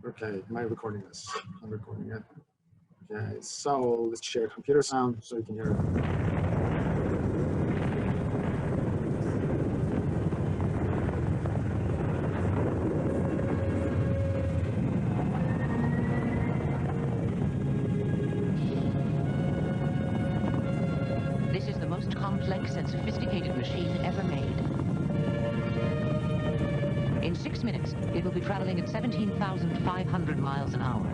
Okay, am I recording this? I'm recording it. Okay, so let's share computer sound so you can hear it. This is the most complex and sophisticated machine ever made. In 6 minutes, it will be traveling at 17,500 miles an hour.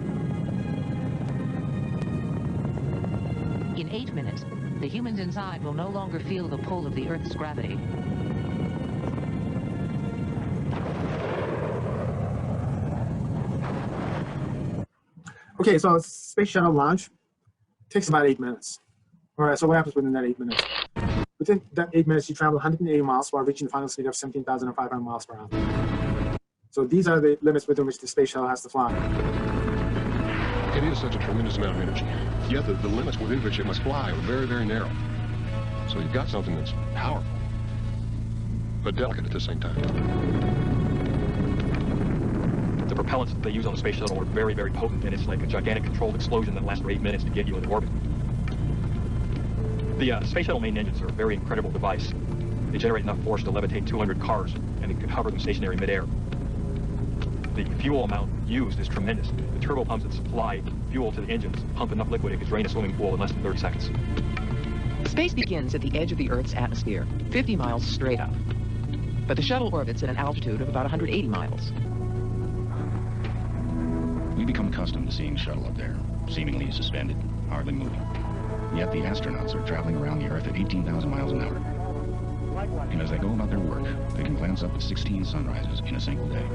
In 8 minutes, the humans inside will no longer feel the pull of the Earth's gravity. Okay, so space shuttle launch takes about 8 minutes. All right, so what happens within that 8 minutes? Within that 8 minutes, you travel 180 miles while reaching the final speed of 17,500 miles per hour. So these are the limits within which the space shuttle has to fly. It is such a tremendous amount of energy. Yet the limits within which it must fly are very, very narrow. So you've got something that's powerful, but delicate at the same time. The propellants that they use on the space shuttle are very, very potent, and it's like a gigantic controlled explosion that lasts for 8 minutes to get you into orbit. The space shuttle main engines are a very incredible device. They generate enough force to levitate 200 cars, and it can hover them stationary midair. The fuel amount used is tremendous. The turbo pumps that supply fuel to the engines pump enough liquid it could drain a swimming pool in less than 30 seconds. Space begins at the edge of the Earth's atmosphere, 50 miles straight up. But the shuttle orbits at an altitude of about 180 miles. We become accustomed to seeing the shuttle up there, seemingly suspended, hardly moving. Yet the astronauts are traveling around the Earth at 18,000 miles an hour. And as they go about their work, they can glance up at 16 sunrises in a single day.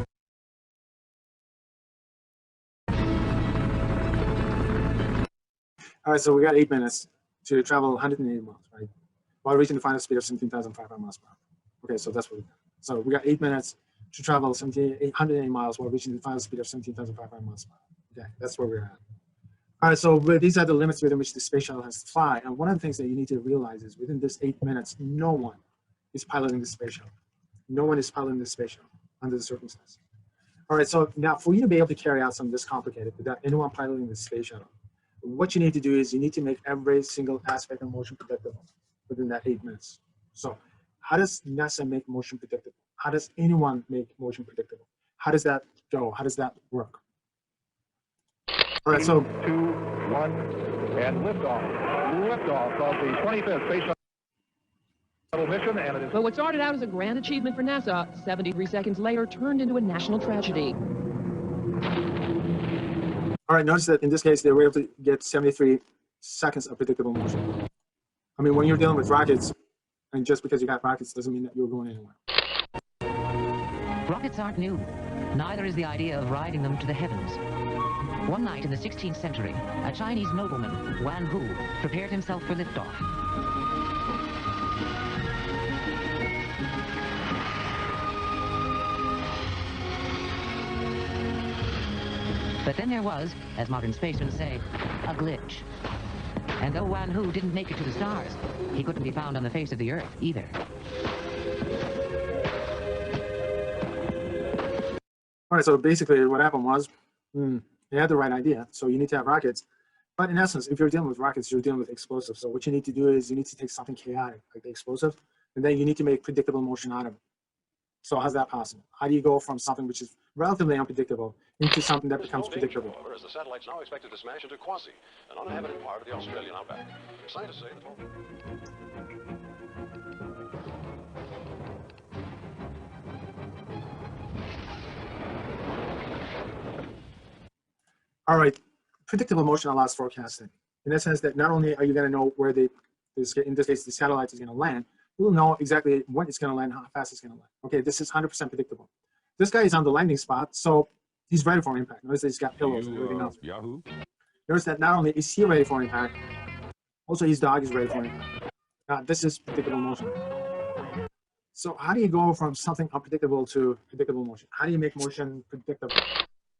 All right, so we got 8 minutes to travel 180 miles, right? While reaching the final speed of 17,500 miles per hour. Okay, so that's what we got. So we got 8 minutes to travel 180 miles while reaching the final speed of 17,500 miles per hour. Okay, that's where we're at. All right, so these are the limits within which the space shuttle has to fly. And one of the things that you need to realize is within this 8 minutes, no one is piloting the space shuttle. No one is piloting the space shuttle under the circumstances. All right, so now for you to be able to carry out something this complicated without anyone piloting the space shuttle, what you need to do is you need to make every single aspect of motion predictable within that 8 minutes. So how does NASA make motion predictable? How does anyone make motion predictable? How does that go? How does that work? All right, so 3, 2, 1, and liftoff. Liftoff of the 25th Space Shuttle mission. And it is But what started out as a grand achievement for NASA, 73 seconds later turned into a national tragedy. all right, notice that in this case, they were able to get 73 seconds of predictable motion. I mean, when you're dealing with rockets, and just because you got rockets doesn't mean that you're going anywhere. Rockets aren't new. Neither is the idea of riding them to the heavens. One night in the 16th century, a Chinese nobleman, Wan Hu, prepared himself for liftoff. But then there was, as modern spacemen say, a glitch. And though Wan Hu didn't make it to the stars, he couldn't be found on the face of the Earth either. All right, so basically what happened was, they had the right idea. So you need to have rockets. But in essence, if you're dealing with rockets, you're dealing with explosives. So what you need to do is you need to take something chaotic, like the explosive, and then you need to make predictable motion out of it. So how's that possible? How do you go from something which is relatively unpredictable into something that becomes predictable? However, as the satellite's now expected to smash into Quasi, an uninhabited part of the Australian outback. Scientists say that All right, predictable motion allows forecasting. In the sense that not only are you going to know where in this case, the satellite is going to land, you'll know exactly when it's going to land, how fast it's going to land. Okay, this is 100% predictable. This guy is on the landing spot, so he's ready for impact. Notice that he's got pillows and everything else. Yahoo. Notice that not only is he ready for impact, also his dog is ready for impact. Now, this is predictable motion. So how do you go from something unpredictable to predictable motion? How do you make motion predictable?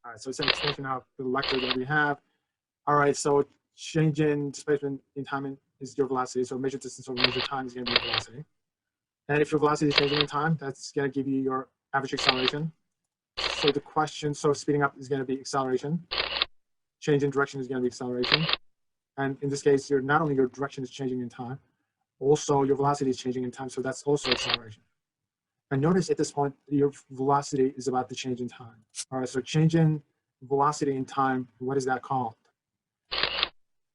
All right, so it's an extension of the lecture that we have. All right, so change in displacement in time is your velocity. So measure distance over measure time is going to be your velocity. And if your velocity is changing in time, that's going to give you your average acceleration. So the question, so speeding up is going to be acceleration. Change in direction is going to be acceleration. And in this case, not only your direction is changing in time, also your velocity is changing in time. So that's also acceleration. And notice at this point, your velocity is about to change in time. All right, so change in velocity in time, what is that called?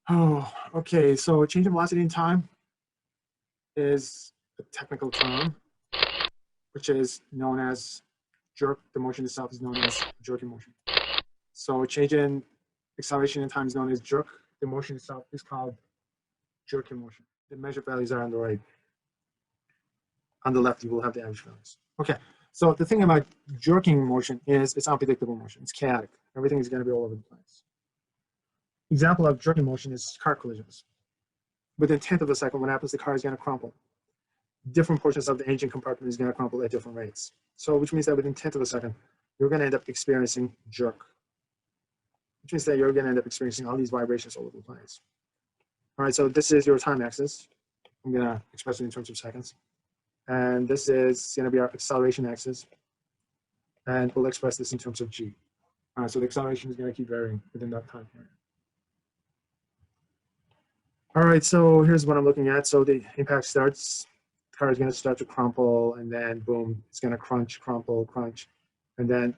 Oh, okay, so change in velocity in time is a technical term, which is known as jerk. The motion itself is known as jerking motion. So change in acceleration in time is known as jerk. The motion itself is called jerking motion. The measured values are on the right. On the left, you will have the average values. Okay, so the thing about jerking motion is it's unpredictable motion. It's chaotic. Everything is going to be all over the place. Example of jerking motion is car collisions. Within a tenth of a second, what happens, the car is going to crumple. Different portions of the engine compartment is going to crumple at different rates. So which means that within a tenth of a second, you're going to end up experiencing jerk. Which means that you're going to end up experiencing all these vibrations all over the place. All right, so this is your time axis. I'm going to express it in terms of seconds. And this is going to be our acceleration axis. And we'll express this in terms of g. All right, so the acceleration is going to keep varying within that time period. All right, so here's what I'm looking at. So the impact starts, the car is going to start to crumple, and then boom, it's going to crunch, crumple, crunch. And then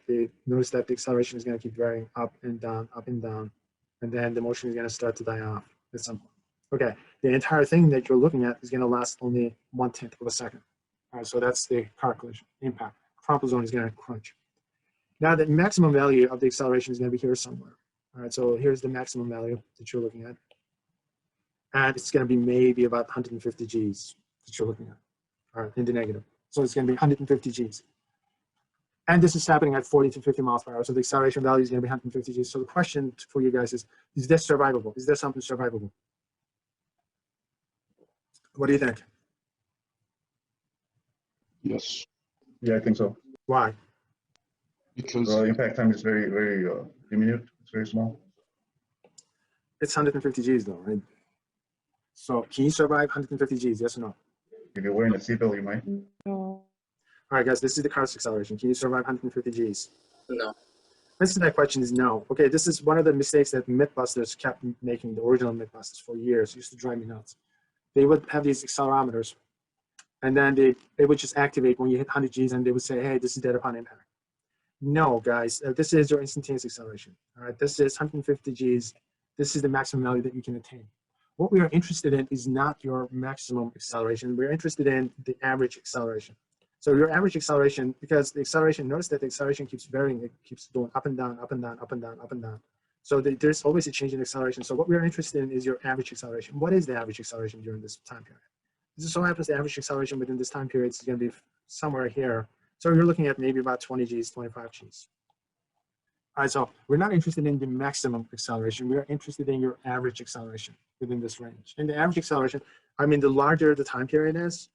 notice that the acceleration is going to keep varying up and down, and then the motion is going to start to die off at some point. Okay, the entire thing that you're looking at is going to last only 1/10 of a second. All right, so that's the car collision impact. Crumple zone is going to crunch. Now the maximum value of the acceleration is going to be here somewhere. All right, so here's the maximum value that you're looking at. And it's going to be maybe about 150 Gs that you're looking at, all right, in the negative. So it's going to be 150 Gs. And this is happening at 40 to 50 miles per hour. So the acceleration value is going to be 150 Gs. So the question for you guys is this survivable? Is there something survivable? What do you think? Yes. Yeah, I think so. Why? Because The impact time is very, very diminutive. It's very small. It's 150 Gs though, right? So can you survive 150 Gs, yes or no? If you're wearing a seatbelt, you might. All right, guys, this is the car's acceleration. Can you survive 150 Gs? No. Answer to that question is no. Okay, this is one of the mistakes that Mythbusters kept making, the original Mythbusters for years. It used to drive me nuts. They would have these accelerometers, and then they would just activate when you hit 100 Gs, and they would say, hey, this is dead upon impact. No, guys, this is your instantaneous acceleration. All right, this is 150 Gs. This is the maximum value that you can attain. What we are interested in is not your maximum acceleration. We're interested in the average acceleration. So your average acceleration, because the acceleration, notice that the acceleration keeps varying. It keeps going up and down, up and down, up and down, up and down. So there's always a change in acceleration. So what we're interested in is your average acceleration. What is the average acceleration during this time period? This is so happens the average acceleration within this time period is going to be somewhere here. So you're looking at maybe about 20 Gs, 25 Gs. All right, so we're not interested in the maximum acceleration. We are interested in your average acceleration within this range. And the average acceleration, I mean, the larger the time period is,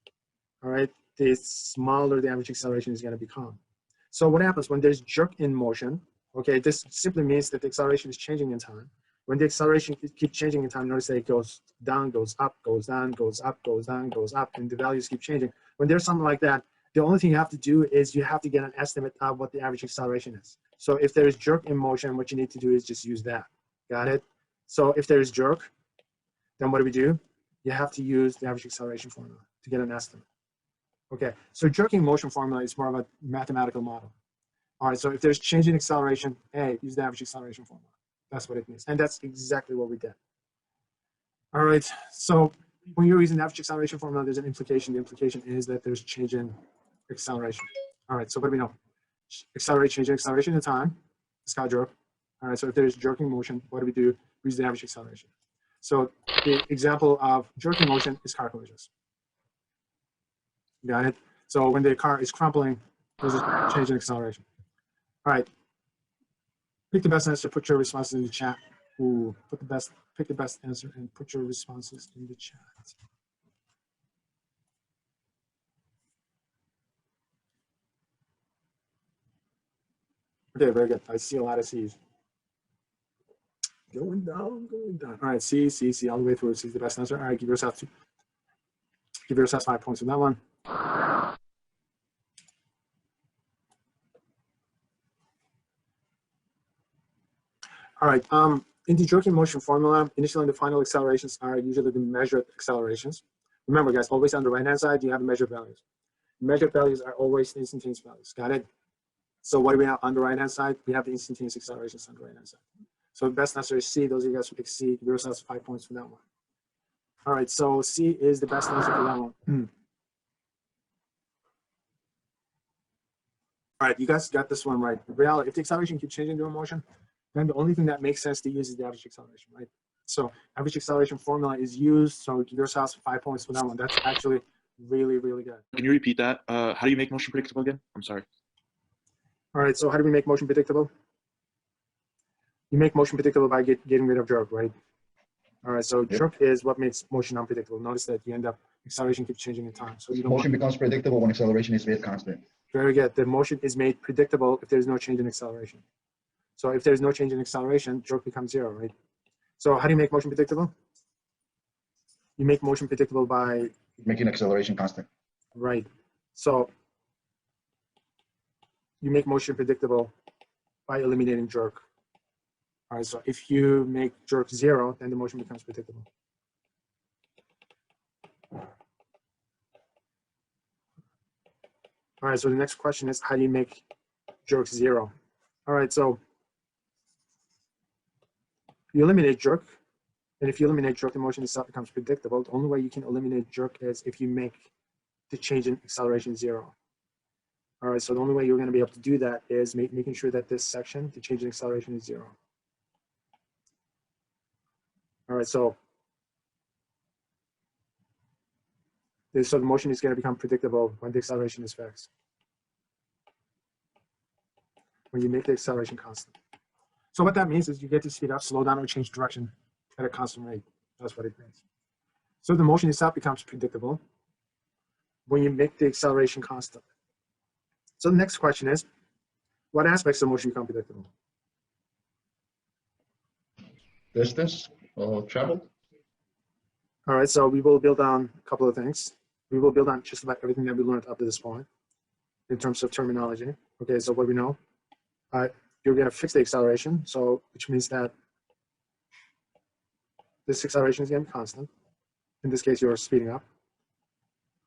all right, the smaller the average acceleration is going to become. So what happens when there's jerk in motion? Okay, this simply means that the acceleration is changing in time. When the acceleration keeps changing in time, notice that it goes down, goes up, goes down, goes up, goes down, goes up, and the values keep changing. When there's something like that, the only thing you have to do is you have to get an estimate of what the average acceleration is. So if there is jerk in motion, what you need to do is just use that. Got it? So if there is jerk, then what do? You have to use the average acceleration formula to get an estimate. Okay, so jerking motion formula is more of a mathematical model. All right, so if there's change in acceleration, hey, use the average acceleration formula. That's what it means. And that's exactly what we did. All right, so when you're using the average acceleration formula, there's an implication. The implication is that there's change in acceleration. All right, so what do we know? Change in acceleration in time, it's called jerk. All right, so if there's jerking motion, what do? We use the average acceleration. So the example of jerking motion is car collisions. Got it? So when the car is crumpling, there's a change in acceleration. All right, pick the best answer, put your responses in the chat. Ooh, pick the best answer and put your responses in the chat. Okay, very good. I see a lot of C's. Going down, going down. All right, C, all the way through. C is the best answer. All right, give yourself 5 points on that one. All right. In the jerking motion formula, initial and the final accelerations are usually the measured accelerations. Remember, guys, always on the right-hand side, you have the measured values. Measured values are always instantaneous values. Got it? So what do we have on the right-hand side? We have the instantaneous accelerations on the right-hand side. So the best answer is C. Those of you guys who pick C, give yourselves 5 points for that one. All right, so C is the best answer for that one. All right, you guys got this one right. In reality, if the acceleration keeps changing during motion, then the only thing that makes sense to use is the average acceleration, right? So average acceleration formula is used, so give yourselves 5 points for that one. That's actually really, really good. Can you repeat that? How do you make motion predictable again? I'm sorry. All right, so how do we make motion predictable? You make motion predictable by getting rid of jerk, right? All right, so jerk is what makes motion unpredictable. Notice that you end up, acceleration keeps changing in time. So you don't motion becomes predictable when acceleration is made constant. Very good. The motion is made predictable if there's no change in acceleration. So if there's no change in acceleration, jerk becomes 0, right? So how do you make motion predictable? You make motion predictable by making acceleration constant. Right. So you make motion predictable by eliminating jerk. All right, so if you make jerk 0, then the motion becomes predictable. All right, so the next question is, how do you make jerk 0? All right, so you eliminate jerk, and if you eliminate jerk, the motion itself becomes predictable. The only way you can eliminate jerk is if you make the change in acceleration 0. All right, so the only way you're going to be able to do that is making sure that this section, the change in acceleration is 0. All right, so the motion is going to become predictable when the acceleration is fixed. When you make the acceleration constant. So what that means is you get to speed up, slow down, or change direction at a constant rate. That's what it means. So the motion itself becomes predictable when you make the acceleration constant. So the next question is, what aspects of motion become predictable? Distance or travel? All right, so we will build on a couple of things. We will build on just about everything that we learned up to this point in terms of terminology. Okay, so what we know, you're going to fix the acceleration, so which means that this acceleration is going to be constant. In this case, you're speeding up.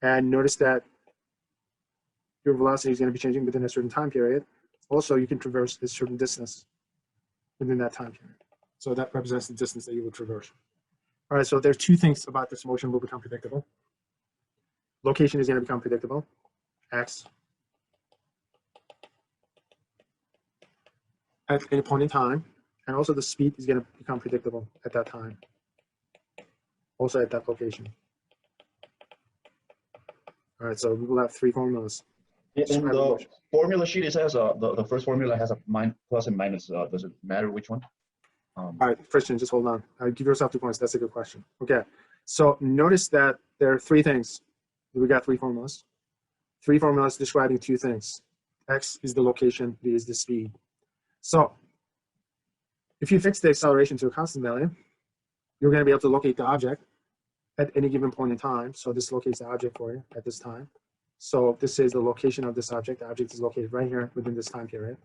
And notice that your velocity is going to be changing within a certain time period. Also, you can traverse a certain distance within that time period. So that represents the distance that you will traverse. All right, so there's 2 things about this motion will become predictable. Location is going to become predictable, x, at any point in time, and also the speed is going to become predictable at that time, also at that location. All right, so we will have 3 formulas. In the formula sheet, it says the first formula has a plus and minus. Does it matter which one? All right, Christian, just hold on. Give yourself 2 points. That's a good question. Okay, so notice that there are 3 things. We got 3 formulas. 3 formulas describing 2 things. X is the location, V is the speed. So if you fix the acceleration to a constant value, you're going to be able to locate the object at any given point in time. So this locates the object for you at this time. So this is the location of this object. The object is located right here within this time period.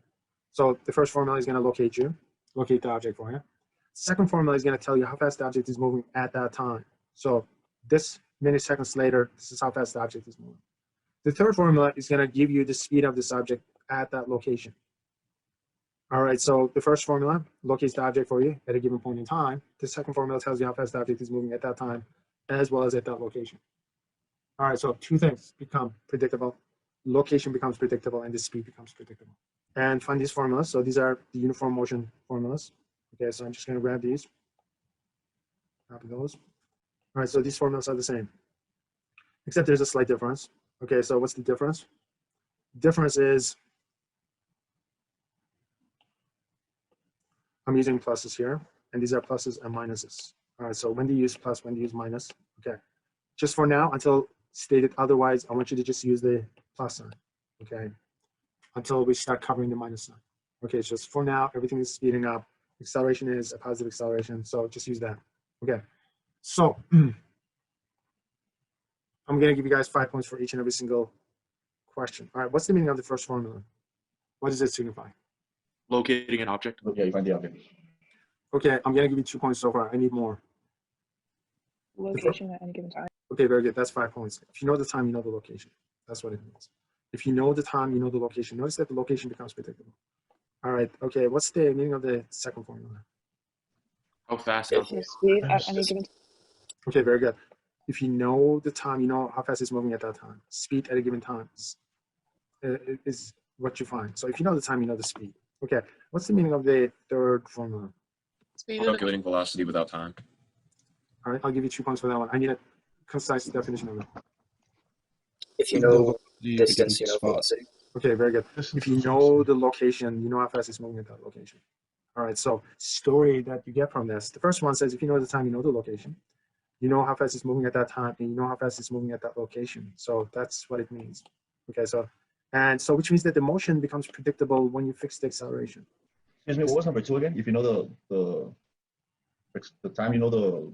So the first formula is going to locate the object for you. Second formula is going to tell you how fast the object is moving at that time. So this many seconds later, this is how fast the object is moving. The third formula is going to give you the speed of this object at that location. All right, so the first formula locates the object for you at a given point in time. The second formula tells you how fast the object is moving at that time, as well as at that location. All right, so 2 things become predictable. Location becomes predictable, and the speed becomes predictable. And find these formulas. So these are the uniform motion formulas. Okay, so I'm just going to grab these. Copy those. All right, so these formulas are the same, except there's a slight difference. Okay, so what's the difference? The difference is I'm using pluses here, and these are pluses and minuses. All right, so when do you use plus, when do you use minus? Okay, just for now, until stated otherwise, I want you to just use the plus sign, okay, until we start covering the minus sign. Okay, it's just for now, everything is speeding up. Acceleration is a positive acceleration, so just use that. Okay, so I'm going to give you guys 5 points for each and every single question. All right, what's the meaning of the first formula? What does it signify? Locating an object. Yeah, you find the object. Okay, I'm gonna give you 2 points so far. I need more. Location at any given time. Okay, very good. That's 5 points. If you know the time, you know the location. That's what it means. If you know the time, you know the location. Notice that the location becomes predictable. All right. Okay. What's the meaning of the second formula? How fast? If you speed at any given time. Okay, very good. If you know the time, you know how fast it's moving at that time. Speed at a given time is what you find. So if you know the time, you know the speed. Okay. What's the meaning of the third formula? Calculating velocity without time. All right. I'll give you 2 points for that one. I need a concise definition of it. If you know distance, you know velocity. Okay, very good. If you know the location, you know how fast it's moving at that location. All right, so story that you get from this. The first one says if you know the time, you know the location. You know how fast it's moving at that time, and you know how fast it's moving at that location. So that's what it means. Okay, so which means that the motion becomes predictable when you fix the acceleration. Excuse me, what was number 2 again? If you know the time, you know the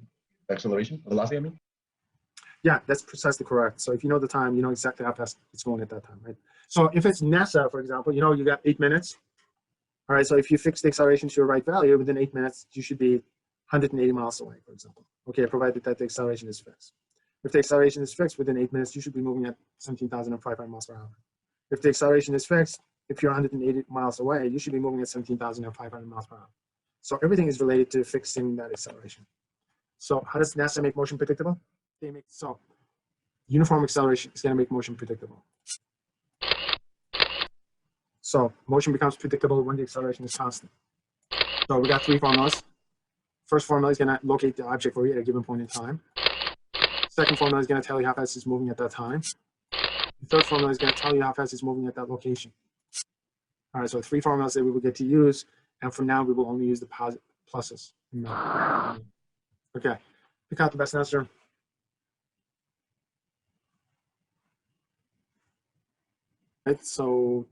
acceleration, velocity, I mean? Yeah, that's precisely correct. So if you know the time, you know exactly how fast it's going at that time, right? So if it's NASA, for example, you know you got 8 minutes. All right, so if you fix the acceleration to your right value, within 8 minutes, you should be 180 miles away, for example. Okay, provided that the acceleration is fixed. If the acceleration is fixed, within 8 minutes, you should be moving at 17,500 miles per hour. If the acceleration is fixed, if you're 180 miles away, you should be moving at 17,500 miles per hour. So everything is related to fixing that acceleration. So how does NASA make motion predictable? So uniform acceleration is going to make motion predictable. So motion becomes predictable when the acceleration is constant. So we got 3 formulas. First formula is going to locate the object for you at a given point in time. Second formula is going to tell you how fast it's moving at that time. The third formula is going to tell you how fast it's moving at that location. All right, so 3 formulas that we will get to use, and from now we will only use the pluses. Okay, pick out the best answer. Right, so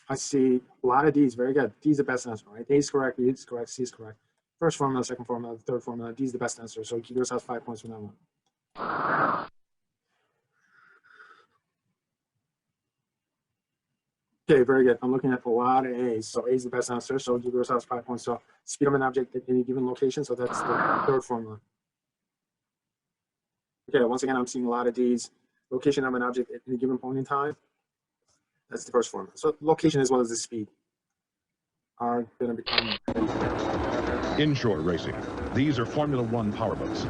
I see a lot of D's. Very good. D is the best answer, right? A is correct, B is correct, C is correct. First formula, second formula, third formula, D is the best answer. So Kigos has 5 points for that one. Okay, very good. I'm looking at a lot of A's. So A is the best answer. So Kigos has 5 points. So speed of an object at any given location. So that's the third formula. Okay, once again, I'm seeing a lot of D's. Location of an object at any given point in time. That's the first formula. So location as well as the speed are going to become Inshore racing. These are Formula One powerboats.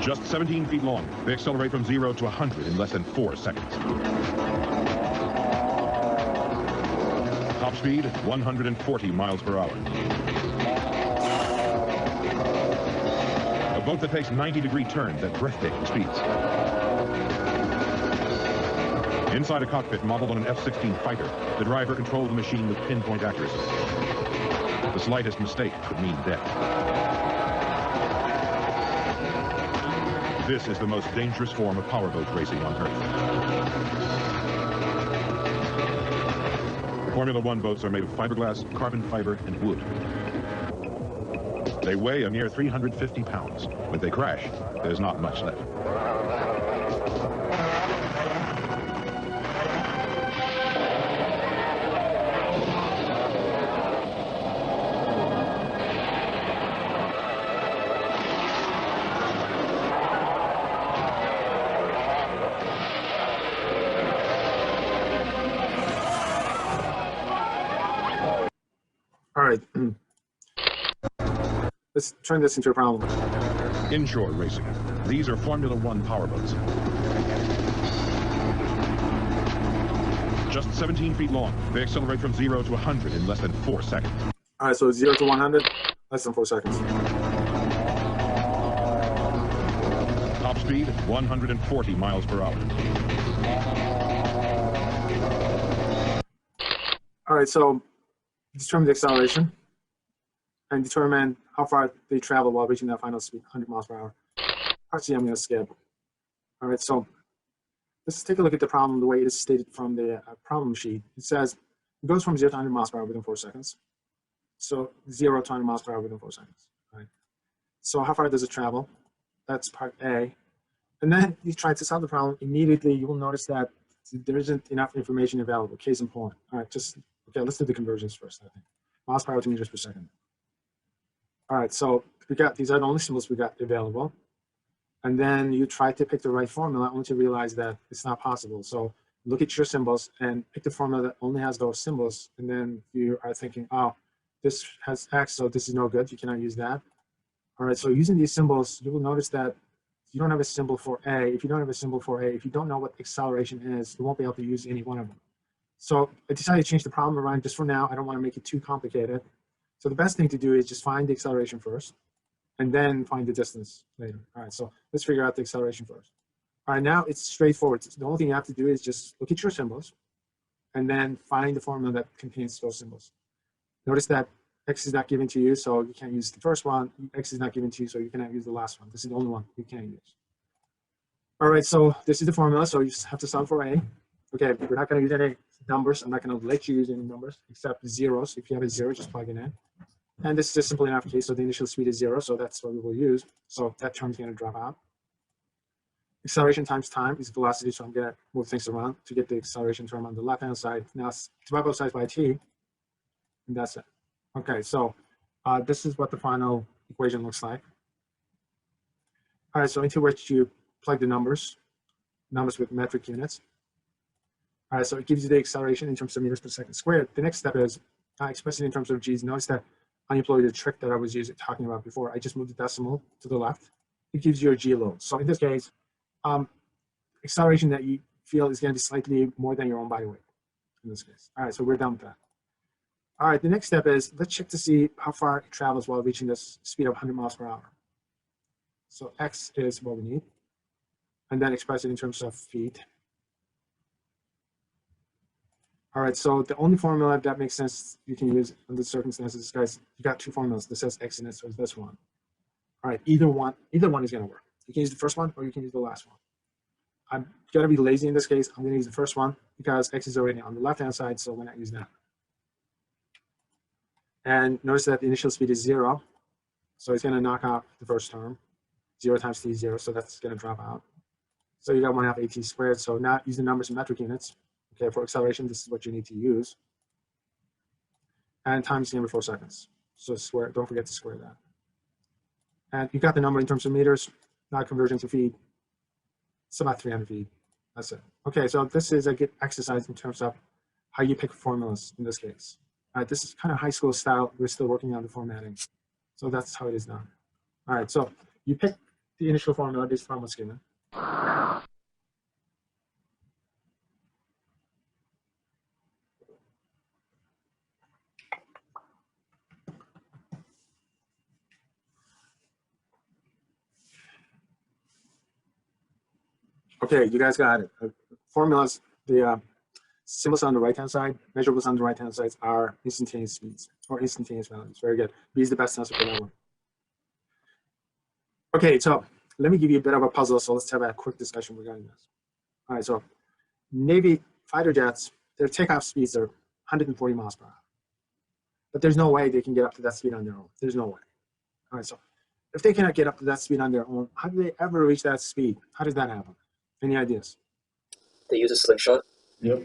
Just 17 feet long, they accelerate from 0 to 100 in less than 4 seconds. Top speed, 140 miles per hour. A boat that takes 90-degree turns at breathtaking speeds. Inside a cockpit modeled on an F-16 fighter, the driver controls the machine with pinpoint accuracy. The slightest mistake could mean death. This is the most dangerous form of powerboat racing on Earth. Formula One boats are made of fiberglass, carbon fiber, and wood. They weigh a mere 350 pounds. When they crash, there's not much left. All right. Let's turn this into a problem. Inshore racing. These are Formula One powerboats. Just 17 feet long, they accelerate from 0 to 100 in less than 4 seconds. All right, so 0 to 100, less than 4 seconds. Top speed, 140 miles per hour. All right, so determine the acceleration and determine how far they travel while reaching that final speed, 100 miles per hour. Part C, I'm going to skip. All right, so let's take a look at the problem the way it is stated from the problem sheet. It says it goes from 0 to 100 miles per hour within 4 seconds. So 0 to 100 miles per hour within 4 seconds. All right. So how far does it travel? That's part A. And then you try to solve the problem. Immediately, you will notice that there isn't enough information available. Case in point. All right, just Okay, let's do the conversions first, I think. Miles per hour to meters per second. All right, so these are the only symbols we got available. And then you try to pick the right formula only to realize that it's not possible. So look at your symbols and pick the formula that only has those symbols. And then you are thinking, oh, this has X, so this is no good. You cannot use that. All right, so using these symbols, you will notice that you don't have a symbol for A. If you don't have a symbol for A, if you don't know what acceleration is, you won't be able to use any one of them. So I decided to change the problem around just for now. I don't want to make it too complicated. So the best thing to do is just find the acceleration first, and then find the distance later. All right, so let's figure out the acceleration first. All right, now it's straightforward. The only thing you have to do is just look at your symbols and then find the formula that contains those symbols. Notice that X is not given to you, so you can't use the first one. X is not given to you, so you cannot use the last one. This is the only one you can use. All right, so this is the formula, so you just have to solve for A. Okay, we're not going to use any numbers. I'm not going to let you use any numbers except zeros. If you have a zero, just plug it in. And this is a simple enough case, so the initial speed is 0, so that's what we will use. So that term is going to drop out. Acceleration times time is velocity, so I'm going to move things around to get the acceleration term on the left-hand side. Now divide both sides by t, and that's it. Okay, so this is what the final equation looks like. All right, so into which you plug the numbers with metric units. All right, so it gives you the acceleration in terms of meters per second squared. The next step is expressing in terms of g's. Notice that I employed a trick that I was talking about before. I just moved the decimal to the left. It gives you a g load. So in this case, acceleration that you feel is going to be slightly more than your own body weight in this case. All right, so we're done with that. All right, the next step is let's check to see how far it travels while reaching this speed of 100 miles per hour. So x is what we need, and then express it in terms of feet. All right, so the only formula that makes sense you can use under circumstances, guys, you got two formulas. This says x and this says this one. All right, either one is going to work. You can use the first one or you can use the last one. I'm going to be lazy in this case. I'm going to use the first one because x is already on the left-hand side, so we're not using that. And notice that the initial speed is 0, so it's going to knock out the first term. 0 times t is 0, so that's going to drop out. So you got 1/2 at squared. So now use the numbers in metric units. Okay, for acceleration, this is what you need to use. And times the number 4 seconds. So square, don't forget to square that. And you got the number in terms of meters, now conversion to feet. It's about 300 feet. That's it. Okay, so this is a good exercise in terms of how you pick formulas in this case. All right, this is kind of high school style. We're still working on the formatting. So that's how it is done. All right, so you pick the initial formula based on what's given. Okay, you guys got it. Formulas, the symbols on the right-hand side, measurables on the right-hand side are instantaneous speeds or instantaneous values. Very good. B is the best answer for that one. Okay, so let me give you a bit of a puzzle. So let's have a quick discussion regarding this. All right, so Navy fighter jets, their takeoff speeds are 140 miles per hour. But there's no way they can get up to that speed on their own. There's no way. All right, so if they cannot get up to that speed on their own, how do they ever reach that speed? How does that happen? Any ideas? They use a slingshot. Yep.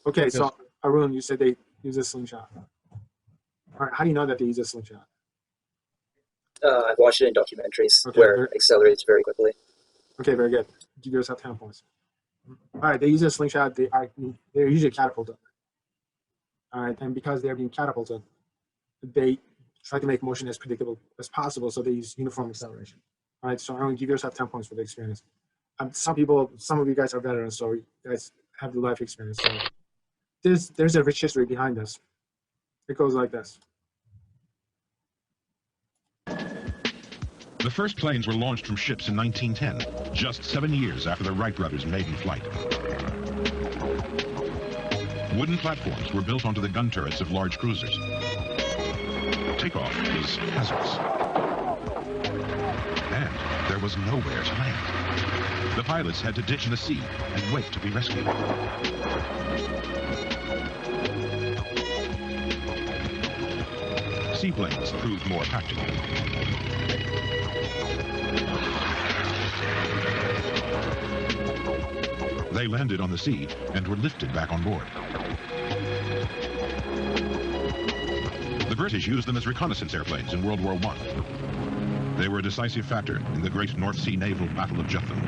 Okay, so Arun, you said they use a slingshot. All right, how do you know that they use a slingshot? I've watched it in documentaries where it accelerates very quickly. Okay, very good. Give yourself 10 points. All right, they use a slingshot. They're usually catapulted. All right, and because they're being catapulted, they try to make motion as predictable as possible, so they use uniform acceleration. All right, so Arun, give yourself 10 points for the experience. Some of you guys are veterans, so you guys have the life experience. So there's a rich history behind this. It goes like this. The first planes were launched from ships in 1910, just 7 years after the Wright brothers' maiden flight. Wooden platforms were built onto the gun turrets of large cruisers. Takeoff was hazardous. And there was nowhere to land. The pilots had to ditch in the sea and wait to be rescued. Seaplanes proved more practical. They landed on the sea and were lifted back on board. British used them as reconnaissance airplanes in World War I. They were a decisive factor in the great North Sea naval Battle of Jutland.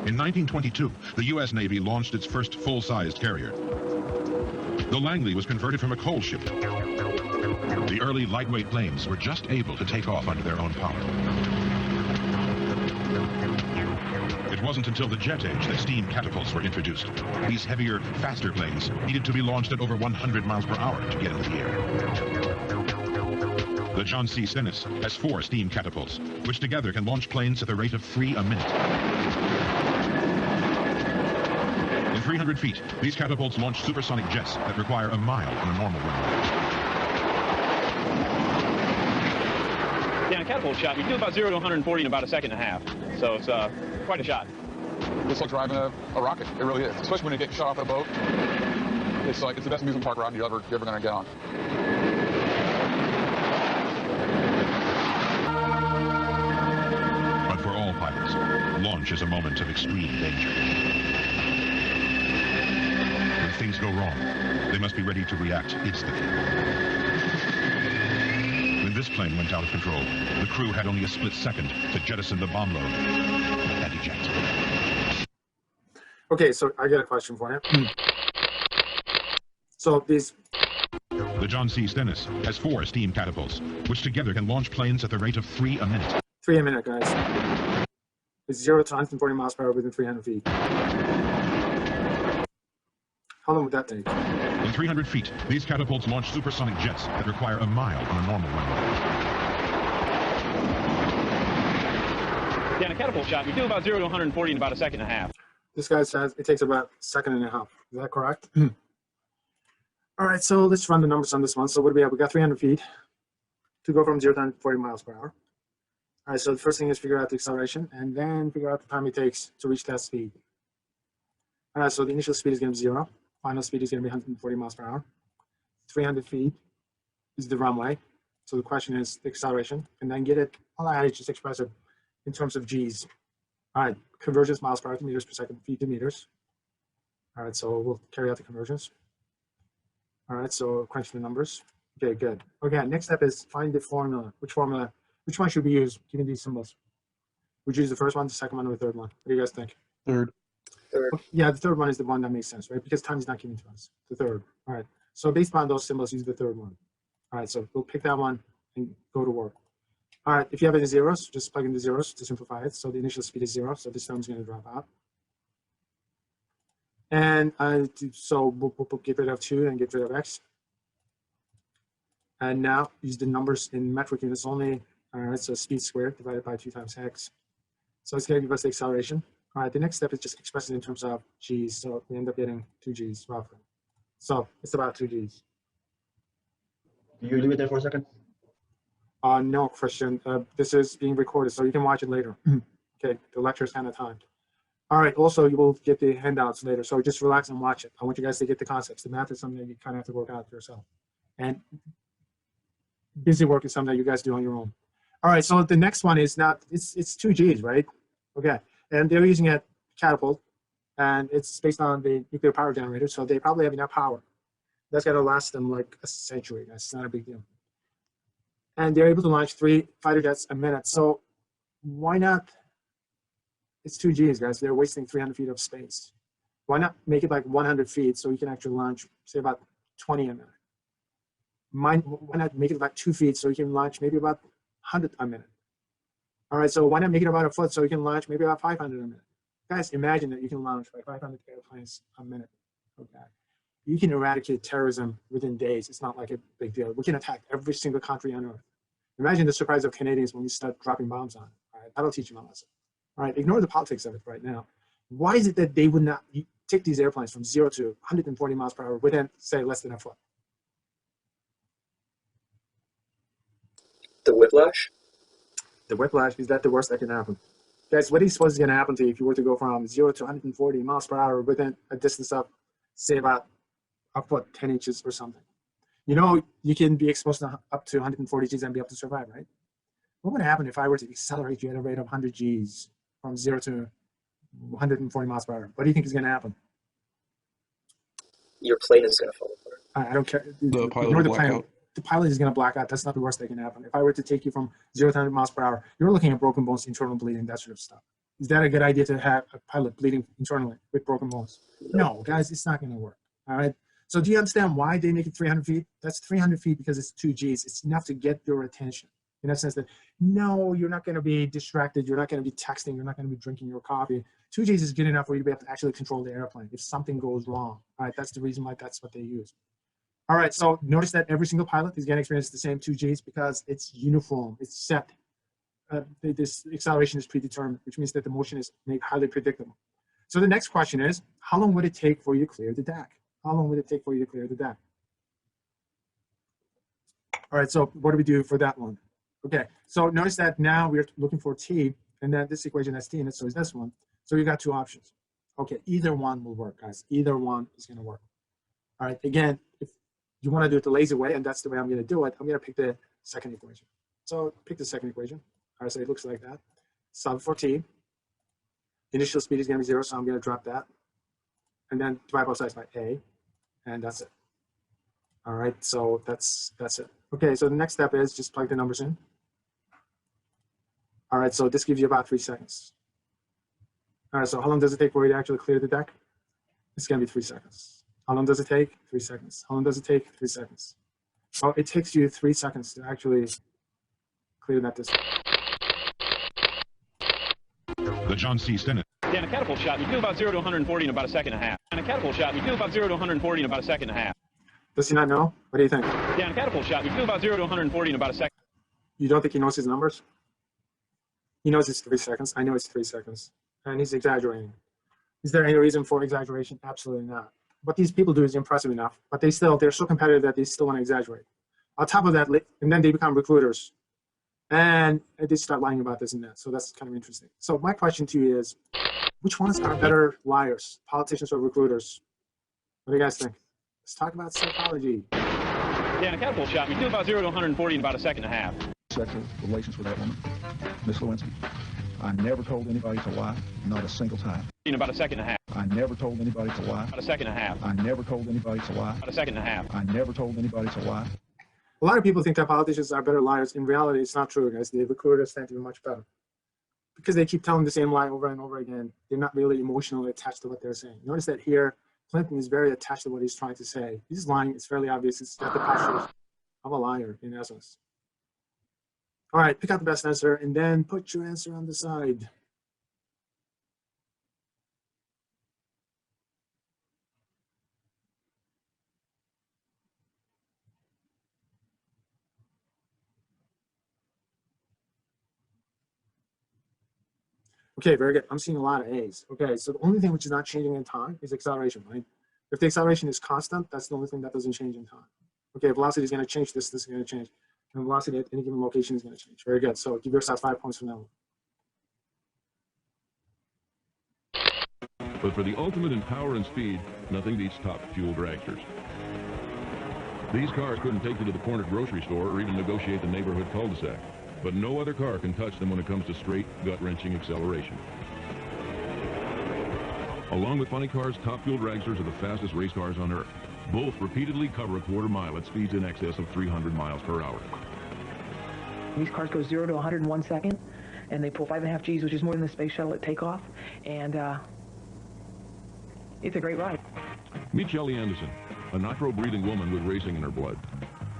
In 1922, the U.S. Navy launched its first full-sized carrier. The Langley was converted from a coal ship. The early lightweight planes were just able to take off under their own power. It wasn't until the jet age that steam catapults were introduced. These heavier, faster planes needed to be launched at over 100 miles per hour to get into the air. The John C. Stennis has 4 steam catapults, which together can launch planes at the rate of 3 a minute. In 300 feet, these catapults launch supersonic jets that require a mile on a normal runway. Yeah, a catapult shot, you can do about 0 to 140 in about a second and a half. So it's quite a shot. It's like driving a rocket. It really is. Especially when you get shot off a boat. It's like, it's the best amusement park ride you're ever going to get on. But for all pilots, launch is a moment of extreme danger. When things go wrong, they must be ready to react instantly. When this plane went out of control, the crew had only a split second to jettison the bomb load and eject. Okay, so I got a question for you. So these... The John C. Stennis has 4 steam catapults, which together can launch planes at the rate of 3 a minute. 3 a minute, guys. It's 0 to 140 miles per hour within 300 feet. How long would that take? In 300 feet, these catapults launch supersonic jets that require a mile on a normal runway. Yeah, in a catapult shot, you do about 0 to 140 in about a second and a half. This guy says it takes about a second and a half. Is that correct? All right, so let's run the numbers on this one. So what do we have? We got 300 feet to go from 0 to 140 miles per hour. All right, so the first thing is figure out the acceleration and then figure out the time it takes to reach that speed. All right, so the initial speed is going to be 0. Final speed is going to be 140 miles per hour. 300 feet is the runway. So the question is the acceleration. And then get it, all I had is just express it in terms of G's. All right, conversions, miles per hour to meters per second, feet to meters. All right, so we'll carry out the conversions. All right, so crunch the numbers. Okay, good. Okay, next step is find the formula. Which one should we use given these symbols? Would you use the first one, the second one, or the third one? What do you guys think? Third. Yeah, the third one is the one that makes sense, right? Because time is not given to us. The third. All right. So based on those symbols, use the third one. All right. So we'll pick that one and go to work. All right. If you have any zeros, just plug in the zeros to simplify it. So the initial speed is 0. So this term is going to drop out. And so we'll get rid of 2 and get rid of x. And now use the numbers in metric units only. All right. So speed squared divided by 2 times x. So it's going to give us the acceleration. All right, the next step is just express it in terms of G's. So we end up getting 2 G's roughly. So it's about 2 G's. Do you leave it there for a second? No, Christian. This is being recorded, so you can watch it later. Okay, the lecture is kind of timed. All right, also you will get the handouts later, so just relax and watch it. I want you guys to get the concepts. The math is something that you kind of have to work out for yourself. And busy work is something that you guys do on your own. All right, so the next one is not, it's 2 G's, right? Okay. And they're using a catapult, and it's based on the nuclear power generator, so they probably have enough power. That's going to last them like a century. That's not a big deal. And they're able to launch 3 fighter jets a minute. So why not? It's 2 Gs, guys. They're wasting 300 feet of space. Why not make it like 100 feet so you can actually launch, say, about 20 a minute? Why not make it about 2 feet so you can launch maybe about 100 a minute? All right, so why not make it about a foot so you can launch maybe about 500 a minute? Guys, imagine that you can launch like 500 airplanes a minute. Okay. You can eradicate terrorism within days. It's not like a big deal. We can attack every single country on Earth. Imagine the surprise of Canadians when we start dropping bombs on. All right, that'll teach them a lesson. All right, ignore the politics of it right now. Why is it that they would not take these airplanes from 0 to 140 miles per hour within, say, less than a foot? The whiplash? The whiplash, is that the worst that can happen? Guys, what do you suppose is going to happen to you if you were to go from 0 to 140 miles per hour within a distance of, say, about a foot, 10 inches or something? You know, you can be exposed to up to 140 Gs and be able to survive, right? What would happen if I were to accelerate you at a rate of 100 Gs from 0 to 140 miles per hour? What do you think is going to happen? Your plane is going to fall apart. I don't care. The pilot Ignore will the black pilot. out. The pilot is going to black out. That's not the worst that can happen. If I were to take you from 0 to 100 miles per hour, you're looking at broken bones, internal bleeding, that sort of stuff. Is that a good idea to have a pilot bleeding internally with broken bones? No, guys, it's not going to work. All right. So do you understand why they make it 300 feet? That's 300 feet because it's 2 Gs. It's enough to get your attention. In that sense that, no, you're not going to be distracted. You're not going to be texting. You're not going to be drinking your coffee. 2 Gs is good enough for you to be able to actually control the airplane if something goes wrong. All right. That's the reason why that's what they use. All right, so notice that every single pilot is going to experience the same 2 Gs because it's uniform, it's set. This acceleration is predetermined, which means that the motion is made highly predictable. So the next question is, how long would it take for you to clear the deck? How long would it take for you to clear the deck? All right, so what do we do for that one? Okay, so notice that now we're looking for T, and then this equation has T in it, so is this one. So you got 2 options. Okay, either one will work, guys. Either one is going to work. All right, again, if you want to do it the lazy way, and that's the way I'm going to do it, I'm going to pick the second equation. So pick the second equation. All right, so it looks like that. Solve for T. Initial speed is going to be 0, so I'm going to drop that. And then divide both sides by A, and that's it. All right, so that's it. Okay, so the next step is just plug the numbers in. All right, so this gives you about 3 seconds. All right, so how long does it take for you to actually clear the deck? It's going to be 3 seconds. How long does it take? 3 seconds. How long does it take? 3 seconds. Oh, it takes you 3 seconds to actually clear that distance. The John C. Stennis. Dan, a catapult shot, you do about 0 to 140 in about a second and a half. And a catapult shot, you do about 0 to 140 in about a second and a half. Does he not know? What do you think? Dan, a catapult shot, you do about 0 to 140 in about a second. You don't think he knows his numbers? He knows it's 3 seconds. I know it's 3 seconds. And he's exaggerating. Is there any reason for exaggeration? Absolutely not. What these people do is impressive enough, but they're so competitive that they still want to exaggerate. On top of that, and then they become recruiters, and they start lying about this and that. So that's kind of interesting. So my question to you is, which ones are better liars, politicians or recruiters? What do you guys think? Let's talk about psychology. Yeah, in a catapult shot, you do about 0 to 140 in about a second and a half. Sexual relations with that woman, Miss Lewinsky. I never told anybody to lie, not a single time. In about a second and a half. I never told anybody to lie. About a second and a half. I never told anybody to lie. About a second and a half. I never told anybody to lie. A lot of people think that politicians are better liars. In reality, it's not true, guys. The recruiters tend to be much better because they keep telling the same lie over and over again. They're not really emotionally attached to what they're saying. Notice that here, Clinton is very attached to what he's trying to say. He's lying. It's fairly obvious. It's got the posture of a liar, in essence. All right, pick out the best answer, and then put your answer on the side. Okay, very good. I'm seeing a lot of A's. Okay, so the only thing which is not changing in time is acceleration, right? If the acceleration is constant, that's the only thing that doesn't change in time. Okay, velocity is going to change, this is going to change. And velocity at any given location is going to change. Very good. So give yourself 5 points for that one. But for the ultimate in power and speed, nothing beats top fuel dragsters. These cars couldn't take you to the corner grocery store or even negotiate the neighborhood cul-de-sac. But no other car can touch them when it comes to straight, gut-wrenching acceleration. Along with funny cars, top fuel dragsters are the fastest race cars on Earth. Both repeatedly cover a quarter mile at speeds in excess of 300 miles per hour. These cars go 0 to 100 in 1 second, and they pull 5.5 Gs, which is more than the space shuttle at takeoff. And it's a great ride. Meet Shelley Anderson, a nitro-breathing woman with racing in her blood.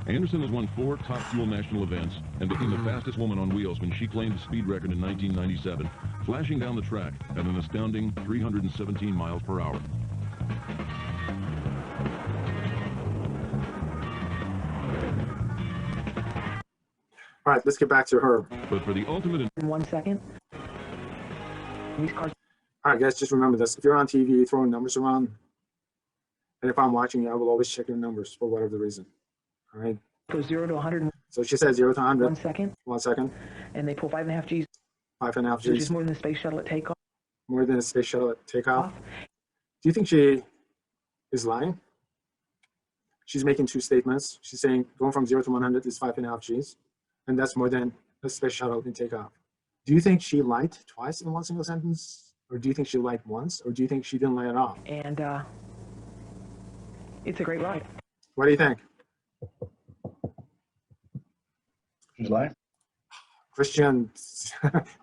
Anderson has won 4 top fuel national events and became the fastest woman on wheels when she claimed the speed record in 1997, flashing down the track at an astounding 317 miles per hour. All right, let's get back to her. But for the ultimate in 1 second, these cars. All right, guys, just remember this. If you're on TV throwing numbers around, and if I'm watching you, I will always check your numbers for whatever reason. All right. Go 0 to 100. So she said 0 to 100. 1 second. 1 second. And they pull 5.5 Gs. 5.5 Gs. Which is more than the space shuttle at takeoff. More than the space shuttle at takeoff. Do you think she is lying? She's making 2 statements. She's saying going from 0 to 100 is 5.5 Gs, and that's more than the space shuttle in takeoff. Do you think she lied twice in one single sentence, or do you think she lied once, or do you think she didn't lie at all? And it's a great ride. What do you think? She's lying. Christian,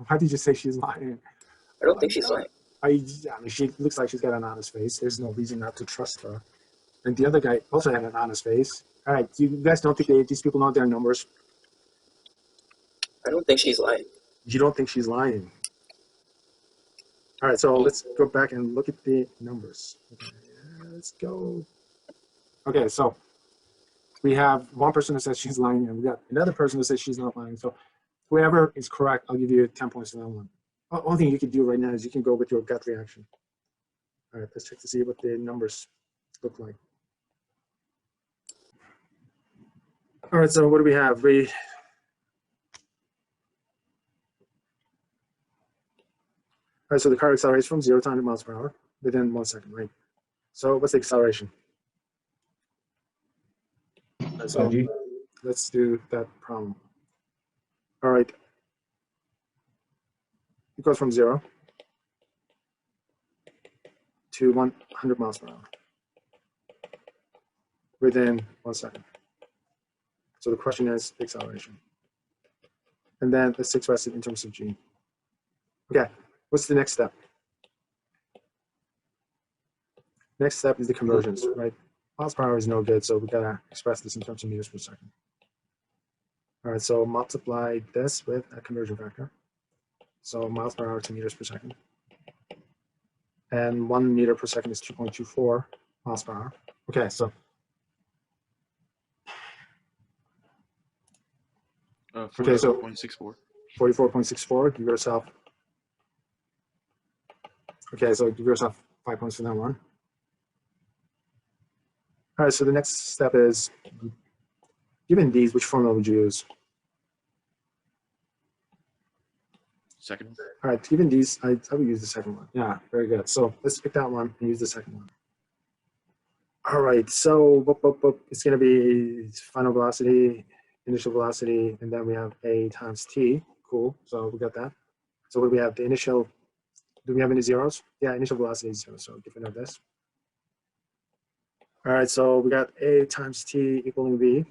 why did you say she's lying? I don't think she's lying. I mean, she looks like she's got an honest face. There's no reason not to trust her. And the other guy also had an honest face. All right, you guys don't think these people know their numbers? I don't think she's lying. You don't think she's lying? All right, so let's go back and look at the numbers. Okay, let's go. Okay, so we have one person who says she's lying, and we got another person who says she's not lying. So whoever is correct, I'll give you 10 points for that one. Only thing you can do right now is you can go with your gut reaction. All right, let's check to see what the numbers look like. All right, so what do we have? All right, so the car accelerates from 0 to 100 miles per hour within 1 second, right? So what's the acceleration? Right, so let's do that problem. All right. It goes from 0 to 100 miles per hour within 1 second. So the question is acceleration. And then let's express it in terms of g. Okay, what's the next step? Next step is the conversions, right? Miles per hour is no good, so we gotta express this in terms of meters per second. All right, so multiply this with a conversion factor. So miles per hour to meters per second. And 1 meter per second is 2.24 miles per hour. Okay, so 44.64. 44.64, give yourself. Okay, so give yourself 5 points for that one. All right, so the next step is, given these, which formula would you use? Second one. All right, given these, I would use the second one. Yeah, very good. So let's pick that one and use the second one. All right, so it's going to be final velocity, initial velocity, and then we have a times t. Cool, so we got that. So what do we have? The initial, do we have any zeros? Yeah, initial velocity is 0, so give it this. All right, so we got a times t equaling v.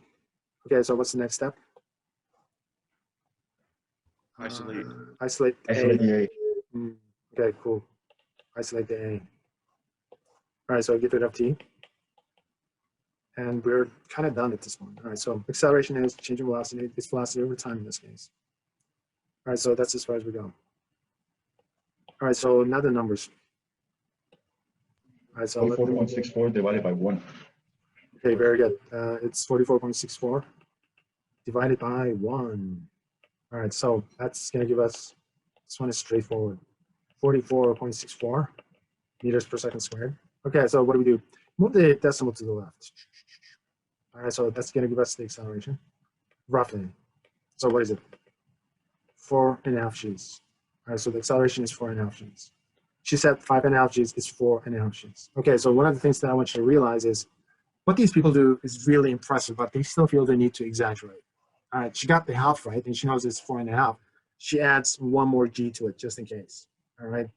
Okay, so what's the next step? Isolate. Isolate the A. Okay, cool. Isolate the A. All right, so get rid of t. And we're kind of done at this point. All right, so acceleration is change in velocity. It's velocity over time in this case. All right, so that's as far as we go. All right, so now the numbers. All right, so 44.64 divided by 1. Okay, very good. It's 44.64 divided by 1. All right, so that's going to give us, this one is straightforward, 44.64 meters per second squared. Okay, so what do we do? Move the decimal to the left. All right, so that's going to give us the acceleration, roughly. So what is it? 4.5 G's. All right, so the acceleration is 4.5 G's. She said 5.5 G's is 4.5 G's. Okay, so one of the things that I want you to realize is what these people do is really impressive, but they still feel the need to exaggerate. All right, she got the half right, and she knows it's 4.5. She adds 1 more G to it, just in case. All right.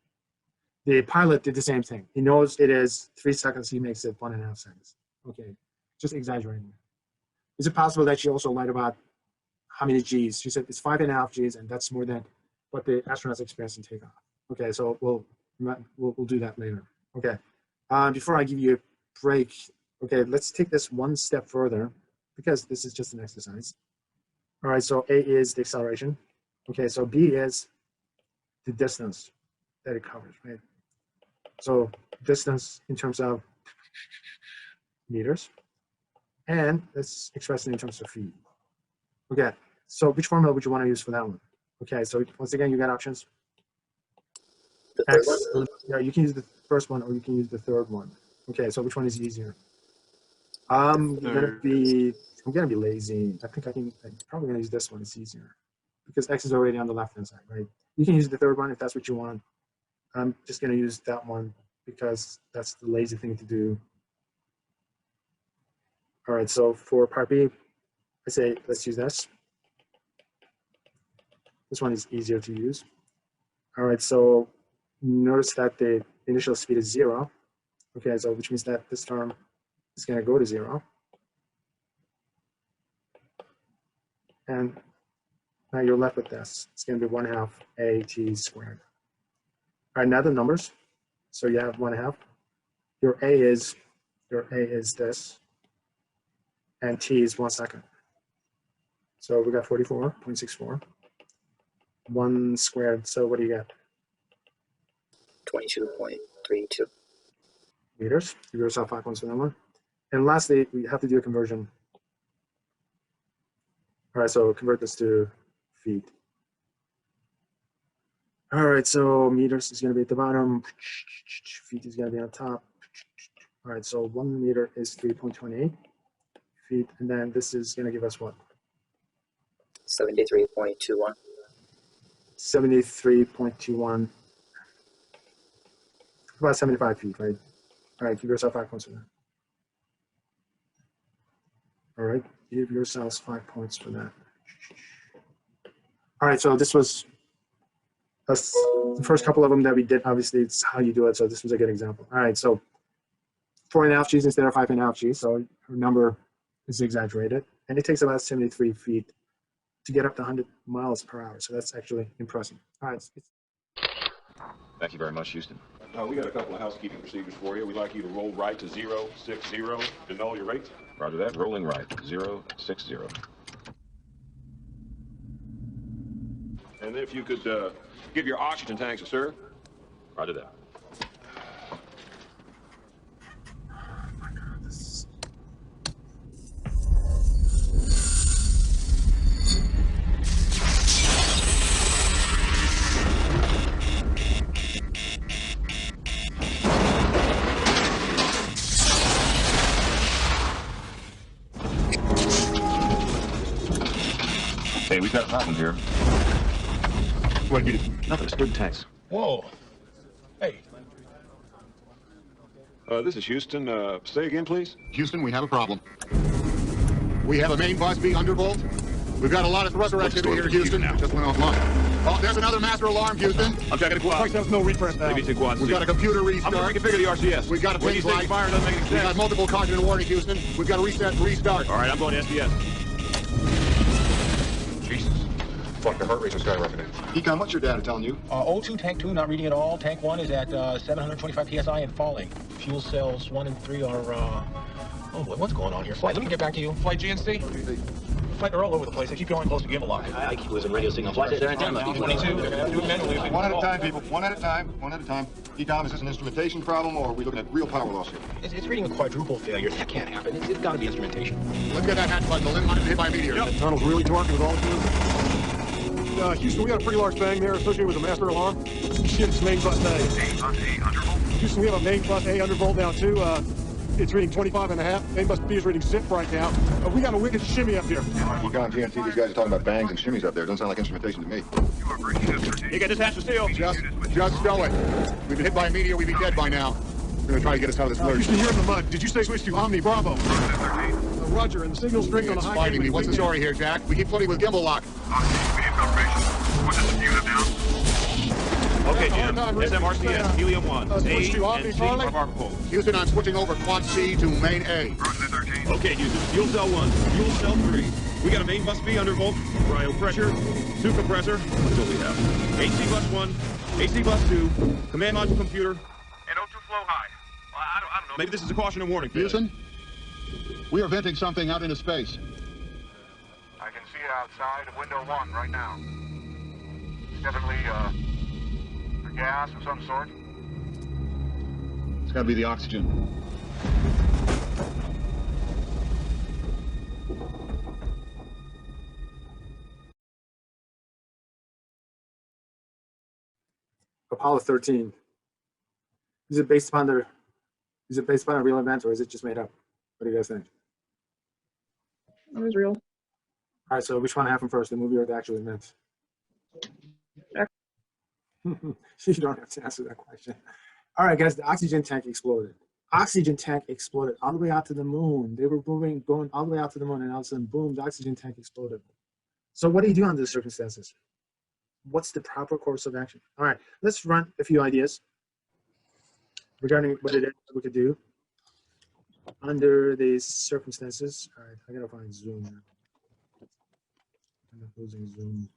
The pilot did the same thing. He knows it is 3 seconds. He makes it 1.5 seconds. Okay, just exaggerating. Is it possible that she also lied about how many G's? She said it's 5.5 G's, and that's more than what the astronauts experience in takeoff. Okay, so we'll do that later. Okay, before I give you a break, okay, let's take this one step further because this is just an exercise. All right, so A is the acceleration. Okay, so B is the distance that it covers, right? So distance in terms of meters, and let's express it in terms of feet. Okay, so which formula would you want to use for that one? Okay, so once again, you got options. The third X, one? yeah, you can use the first one or you can use the third one. Okay, so which one is easier? I'm gonna be lazy. I think I'm probably gonna use this one. It's easier because X is already on the left hand side, right? You can use the third one if that's what you want. I'm just gonna use that one because that's the lazy thing to do. All right, so for part B, I say let's use this. This one is easier to use. All right, so notice that the initial speed is 0. Okay, so which means that this term is gonna go to 0. And now you're left with this. It's going to be 1/2 AT squared. All right, now the numbers. So you have 1/2. Your A is this, and T is 1 second. So we got 44.64. 1 squared. So what do you get? 22.32 meters. Give yourself 5 points for that one. And lastly, we have to do a conversion. All right, so convert this to feet. All right, so meters is going to be at the bottom. Feet is going to be on top. All right, so 1 meter is 3.28 feet. And then this is going to give us what? 73.21. 73.21. About 75 feet, right? All right, give yourself 5 points for that. All right, give yourselves 5 points for that. All right, so this was the first couple of them that we did. Obviously, it's how you do it. So this was a good example. All right, so 4.5 Gs instead of 5.5 Gs. So her number is exaggerated. And it takes about 73 feet to get up to 100 miles per hour. So that's actually impressive. All right. Thank you very much, Houston. We got a couple of housekeeping procedures for you. We'd like you to roll right to 060 to null your rate. Roger that. Rolling right, 060. And then if you could give your oxygen tanks a sir. Roger that. Hey, we've got a problem here. What did you do? Nothing. Split tanks. Whoa. Hey. This is Houston. Say again, please. Houston, we have a problem. We have a main bus being undervolt. We've got a lot of thruster activity here, Houston. It just went offline. Oh, there's another master alarm, Houston. I'm checking the quad. There's no refresh now. Maybe it's quad. We've got a computer restart. I'm going to reconfigure the RCS. We've got a when ping you say light. fire doesn't make any sense. We've got multiple cognitive warning, Houston. We've got to reset and restart. All right, I'm going to SDS. Jesus. Fuck, the heart rate's skyrocketing. Econ, what's your data telling you? O2, tank 2, not reading at all. Tank 1 is at 725 psi and falling. Fuel cells 1 and 3 are, oh boy, what's going on here? Flight, let me get back to you. Flight GNC? Flight, they're all over the place. They keep going close to gimbal lock. I keep losing radio signal. Flight, their antenna must be 22, they're going to have to do it manually. One at a time, people. One at a time. One at a time. Econ, is this an instrumentation problem, or are we looking at real power loss here? It's reading a quadruple failure. That can't happen. It's got to be instrumentation. Let's get that hatch button. The limb might have been hit by a meteor. Yep. The tunnel's really torquing with all the Houston, we got a pretty large bang there associated with the master alarm. Shit, it's main bus A. Main bus A undervolt? Houston, we have a main bus A undervolt now too. It's reading 25.5. Main bus B is reading zip right now. We got a wicked shimmy up here. Econ, GNT, these guys are talking about bangs and shimmies up there. Doesn't sound like instrumentation to me. You are breaching a 13. You got this hatch to steel. Just stow it. We've been hit by a meteor. We'd be dead by now. We're going to try to get us out of this lurch. Houston, you're in the mud. Did you say switch to Omni Bravo? Roger, and the signal strength on the It's high. fighting me. What's the story here, Jack? We keep flooding with gimbal lock. We have confirmation. What is the unit down? Okay, Jim. SMRCS, Helium 1. Switch to A Omni and C Charlie. are our proposals. Houston, I'm switching over quad C to main A. Roger, 13. Okay, Houston. Fuel cell 1, fuel cell 3. We got a main bus B undervolt, cryo pressure, 2 compressor. That's what we have. AC bus 1, AC bus 2, command module computer. And O2 flow high. Well, I don't know. Maybe this is a caution and warning. Houston, we are venting something out into space. I can see it outside of window 1 right now. It's definitely a gas of some sort. It's got to be the oxygen. Apollo 13. Is it based upon a real event, or is it just made up? What do you guys think? It was real. All right, so which one happened first, the movie or the actual event? You don't have to answer that question. All right, guys, the oxygen tank exploded. Oxygen tank exploded all the way out to the moon. They were going all the way out to the moon, and all of a sudden, boom, the oxygen tank exploded. So what do you do under these circumstances? What's the proper course of action? All right, let's run a few ideas regarding what it is we could do under these circumstances. All right, I gotta find Zoom now. I'm losing zoom.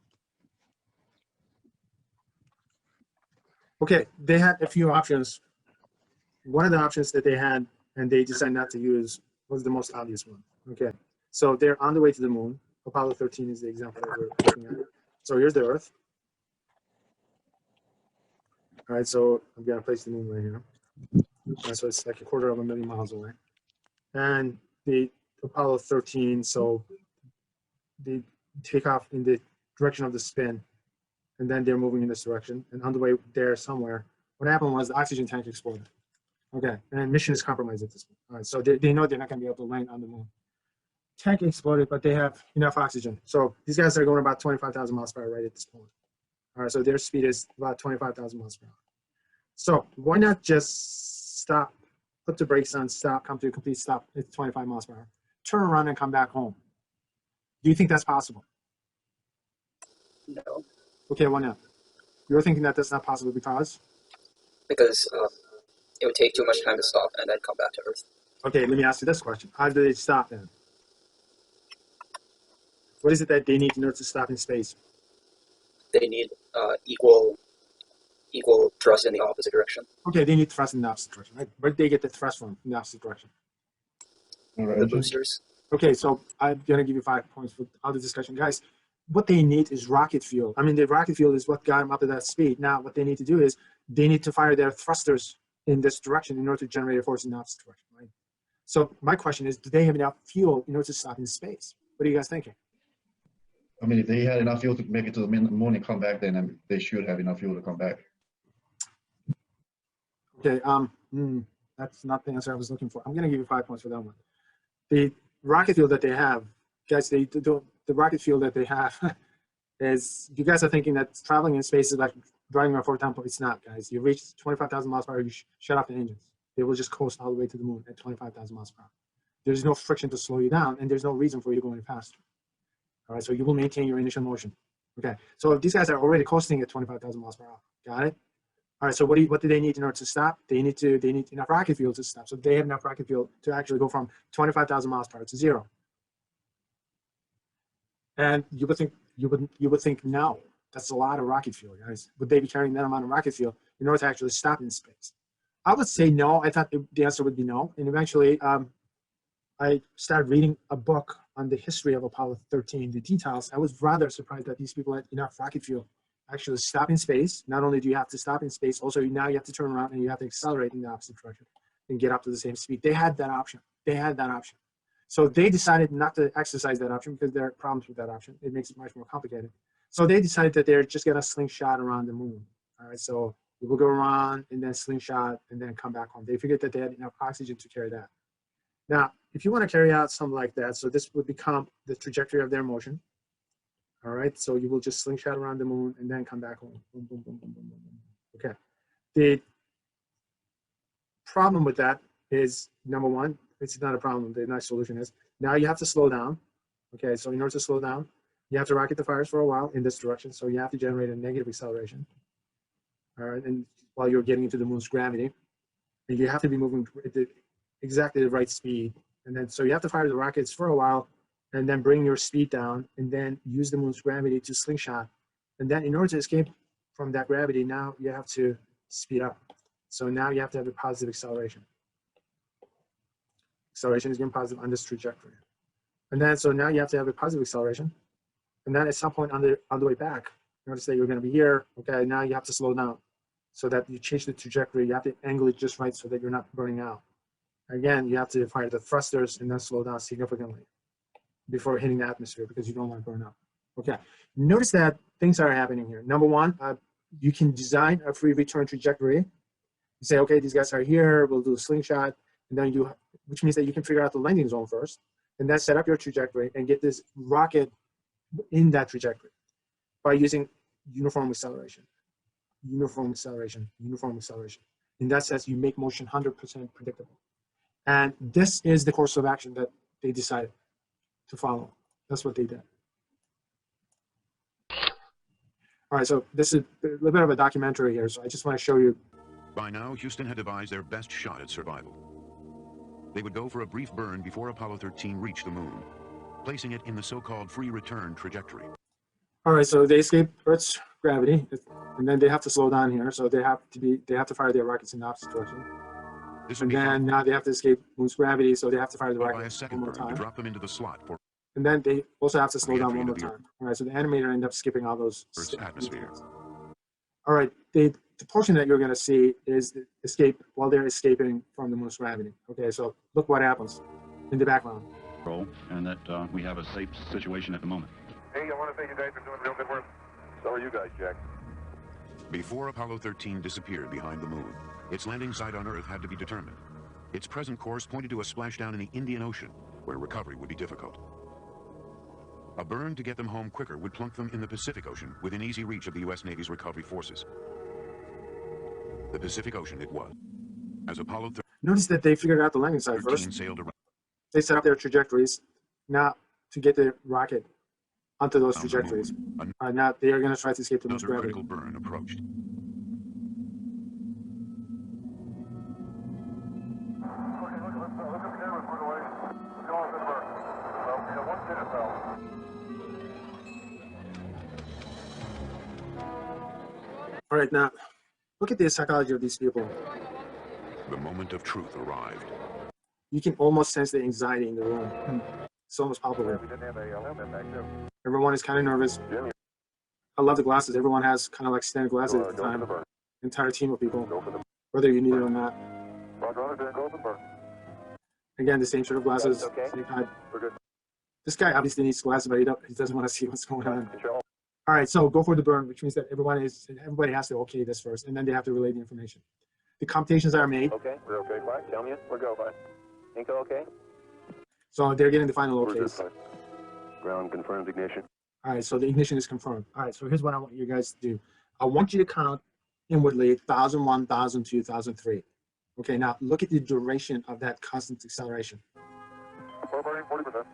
Okay, they had a few options. One of the options that they had, and they decided not to use, was the most obvious one. Okay, so they're on the way to the moon. Apollo 13 is the example that we're looking at. So here's the Earth. All right, so I'm gonna place the moon right here. All right, so it's like 250,000 miles away. And the Apollo 13, so they take off in the direction of the spin, and then they're moving in this direction. And on the way there somewhere, what happened was the oxygen tank exploded. Okay, and mission is compromised at this point. All right, so they know they're not gonna be able to land on the moon. Tank exploded, but they have enough oxygen. So these guys are going about 25,000 miles per hour right at this point. All right, so their speed is about 25,000 miles per hour. So why not just stop, put the brakes on, stop, come to a complete stop at 25 miles per hour, turn around and come back home? Do you think that's possible? No. Okay, why not? You're thinking that that's not possible because? Because it would take too much time to stop and then come back to Earth. Okay, let me ask you this question. How do they stop then? What is it that they need in order to stop in space? They need equal thrust in the opposite direction. Okay, they need thrust in the opposite direction, right? Where do they get the thrust from in the opposite direction? The boosters. Okay, so I'm gonna give you 5 points for all the discussion. Guys, what they need is rocket fuel. I mean, the rocket fuel is what got them up to that speed. Now, what they need to do is they need to fire their thrusters in this direction in order to generate a force in the opposite direction, right? So my question is, do they have enough fuel in order to stop in space? What are you guys thinking? I mean, if they had enough fuel to make it to the moon and come back, then they should have enough fuel to come back. Okay, that's not the answer I was looking for. I'm gonna give you 5 points for that one. The rocket fuel that they have, guys, the rocket fuel that they have is, you guys are thinking that traveling in space is like driving a Ford Tempo. It's not, guys. You reach 25,000 miles per hour, you shut off the engines. They will just coast all the way to the moon at 25,000 miles per hour. There's no friction to slow you down, and there's no reason for you to go any faster. All right, so you will maintain your initial motion. Okay, so if these guys are already coasting at 25,000 miles per hour, got it? All right, so what do they need in order to stop? They need enough rocket fuel to stop. So they have enough rocket fuel to actually go from 25,000 miles per hour to 0. And you would think no, that's a lot of rocket fuel, guys. Would they be carrying that amount of rocket fuel in order to actually stop in space? I would say no. I thought the answer would be no. And eventually, I started reading a book on the history of Apollo 13, the details. I was rather surprised that these people had enough rocket fuel actually stop in space. Not only do you have to stop in space, also now you have to turn around and you have to accelerate in the opposite direction and get up to the same speed. They had that option. So they decided not to exercise that option because there are problems with that option. It makes it much more complicated. So they decided that they're just gonna slingshot around the moon. All right, so we will go around and then slingshot and then come back home. They figured that they had enough oxygen to carry that. Now, if you want to carry out something like that, so this would become the trajectory of their motion. All right, so you will just slingshot around the moon and then come back home. Boom, boom, boom, boom, boom, boom, boom. Okay. The problem with that is, number one, it's not a problem. The nice solution is now you have to slow down. Okay, so in order to slow down, you have to rocket the fires for a while in this direction. So you have to generate a negative acceleration. All right, and while you're getting into the moon's gravity, and you have to be moving at exactly the right speed. And then, so you have to fire the rockets for a while and then bring your speed down and then use the moon's gravity to slingshot. And then in order to escape from that gravity, now you have to speed up. So now you have to have a positive acceleration. Acceleration is going positive on this trajectory. And then, so now you have to have a positive acceleration. And then at some point on the way back, notice that you're going to be here. Okay, now you have to slow down so that you change the trajectory. You have to angle it just right so that you're not burning out. Again, you have to fire the thrusters and then slow down significantly before hitting the atmosphere because you don't want to burn up. Okay, notice that things are happening here. Number one, you can design a free return trajectory. You say, okay, these guys are here, we'll do a slingshot, and then which means that you can figure out the landing zone first, and then set up your trajectory and get this rocket in that trajectory by using uniform acceleration. Uniform acceleration. In that sense, you make motion 100% predictable. And this is the course of action that they decided to follow. That's what they did. All right, so this is a little bit of a documentary here, so I just want to show you. By now, Houston had devised their best shot at survival. They would go for a brief burn before Apollo 13 reached the moon, placing it in the so-called free return trajectory. All right, so they escape Earth's gravity, and then they have to slow down here. So they have to fire their rockets in the opposite direction. And then now they have to escape Moon's gravity, so they have to fire the rockets one more time. Drop them into the slot for And then they also have to slow down one more time. All right, so the animator ends up skipping all those Earth's atmosphere. All right, the portion that you're going to see is the escape while they're escaping from the Moon's gravity. Okay, so look what happens in the background. And that we have a safe situation at the moment. Hey, I want to thank you guys for doing real good work. So are you guys, Jack. Before Apollo 13 disappeared behind the moon, its landing site on Earth had to be determined. Its present course pointed to a splashdown in the Indian Ocean, where recovery would be difficult. A burn to get them home quicker would plunk them in the Pacific Ocean, within easy reach of the U.S. Navy's recovery forces. The Pacific Ocean it was. As Apollo 13 Notice that they figured out the landing site first. sailed around They set up their trajectories now to get the rocket onto those trajectories. Now they are going to try to escape the Moon's another gravity. critical burn approached. All right, now look at the psychology of these people. The moment of truth arrived. You can almost sense the anxiety in the room. It's almost palpable. Everyone is kind of nervous. I love the glasses. Everyone has kind of like standard glasses at the time. Entire team of people, whether you need it or not. Again, the same sort of glasses. Same type. This guy obviously needs glasses, but he doesn't want to see what's going on. All right, so go for the burn, which means that everybody has to okay this first, and then they have to relay the information. The computations are made. Okay, we're okay, bye. Tell me it. We're go, bye. Inco okay? So they're getting the final okays. Ground confirms ignition. All right, so the ignition is confirmed. All right, so here's what I want you guys to do. I want you to count inwardly 1,001, 1,002, 1,003. Okay, now look at the duration of that constant acceleration. 40%.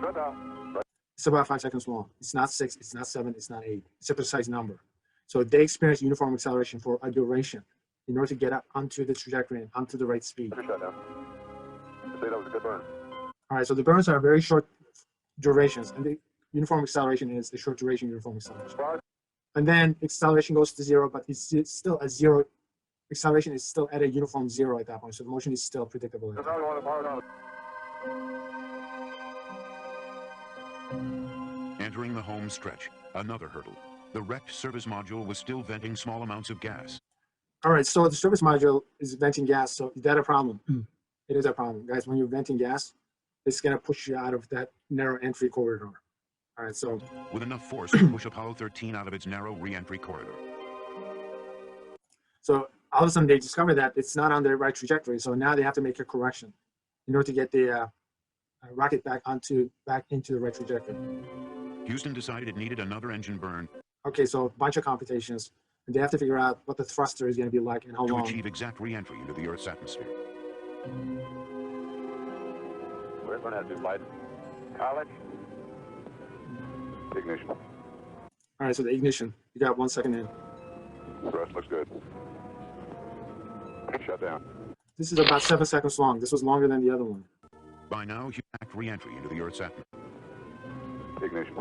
Shut down. It's about 5 seconds long. It's not 6, it's not 7, it's not 8. It's a precise number. So they experience uniform acceleration for a duration in order to get up onto the trajectory and onto the right speed. Shut down. Say that was a good burn. All right, so the burns are very short durations, and the uniform acceleration is the short duration uniform acceleration. And then acceleration goes to 0, but it's still a 0. Acceleration is still at a uniform 0 at that point, so the motion is still predictable. At that point. Entering the home stretch, another hurdle. The wrecked service module was still venting small amounts of gas. All right, so the service module is venting gas, so is that a problem? It is a problem. Guys, when you're venting gas, it's going to push you out of that narrow entry corridor. All right, so... With enough force to push Apollo 13 out of its narrow re-entry corridor. So all of a sudden they discover that it's not on the right trajectory, so now they have to make a correction in order to get the rocket back into the right trajectory. Houston decided it needed another engine burn. Okay, so a bunch of computations, and they have to figure out what the thruster is going to be like and how long. To achieve exact re-entry into the Earth's atmosphere. We're going to have to flight. College. Ignition. All right, so the ignition. You got 1 second in. Thrust looks good. Shut down. This is about 7 seconds long. This was longer than the other one. By now, exact re-entry into the Earth's atmosphere. Ignition.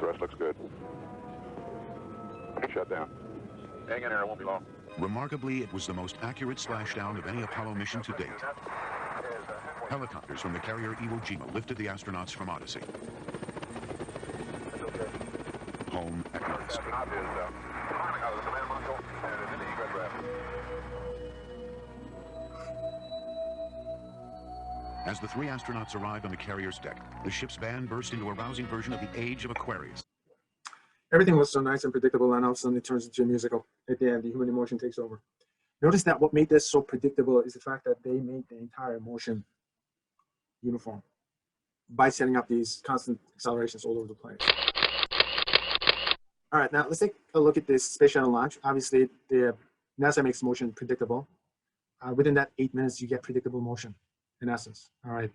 Thrust looks good. Shut down. Hang in there, it won't be long. Remarkably, it was the most accurate splashdown of any Apollo mission to date. Helicopters from the carrier Iwo Jima lifted the astronauts from Odyssey. Home at last. As the three astronauts arrived on the carrier's deck, the ship's band burst into a rousing version of the Age of Aquarius. Everything was so nice and predictable, and all of a sudden it turns into a musical. At the end, the human emotion takes over. Notice that what made this so predictable is the fact that they made the entire motion uniform by setting up these constant accelerations all over the place. All right, now let's take a look at this space shuttle launch. Obviously, the NASA makes motion predictable. Within that 8 minutes, you get predictable motion, in essence. All right.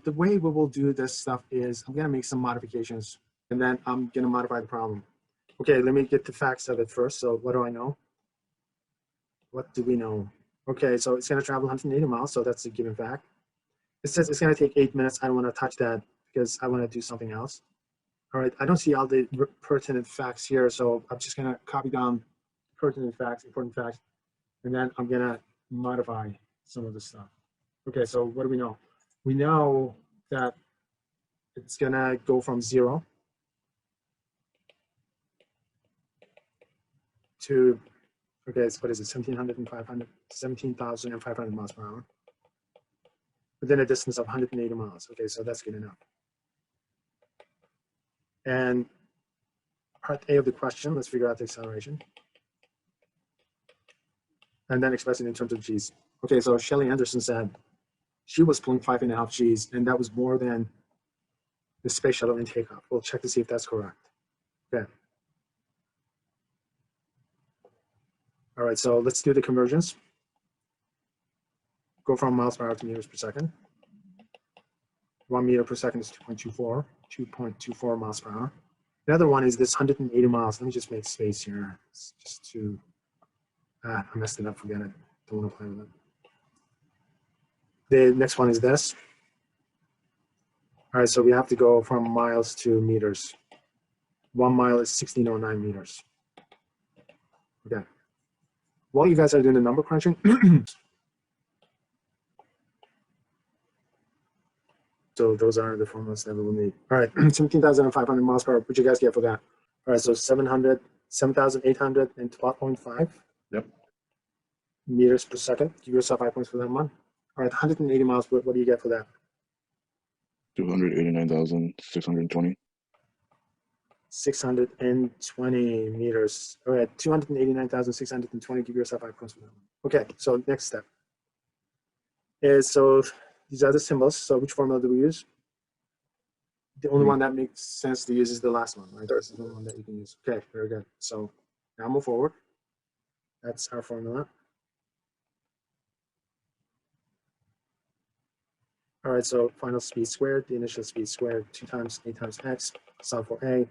The way we will do this stuff is I'm going to make some modifications, and then I'm going to modify the problem. Okay, let me get the facts of it first. So what do I know? What do we know? Okay, so it's going to travel 180 miles, so that's a given fact. It says it's going to take 8 minutes. I don't want to touch that because I want to do something else. All right, I don't see all the pertinent facts here, so I'm just gonna copy down pertinent facts, important facts, and then I'm gonna modify some of the stuff. Okay, so what do we know? We know that it's gonna go from 0 to, okay, so what is it, 17,500 miles per hour within a distance of 180 miles. Okay, so that's good enough. And part A of the question, let's figure out the acceleration. And then express it in terms of G's. Okay, so Shelley Anderson said she was pulling 5.5 G's, and that was more than the space shuttle in takeoff. We'll check to see if that's correct. Okay. All right, so let's do the conversions. Go from miles per hour to meters per second. 1 meter per second is 2.24 miles per hour. The other one is this 180 miles. Let me just make space here. It's just to, I messed it up, forget it. Don't want to play with it. The next one is this. All right, so we have to go from miles to meters. 1 mile is 1609 meters. Okay. While you guys are doing the number crunching, so those are the formulas that we will need. All right, 17,500 miles per hour. What you guys get for that? All right, so 7,812.5. Yep. Meters per second. Give yourself 5 points for that one. All right, 180 miles. What do you get for that? 289,620. 620 meters. All right, 289,620. Give yourself 5 points for that one. Okay, so next step is, so these are the symbols. So which formula do we use? The only one that makes sense to use is the last one, right? This is the one that you can use. Okay, very good. So now move forward. That's our formula. All right, so final speed squared, the initial speed squared, 2 times a times x, solve for a.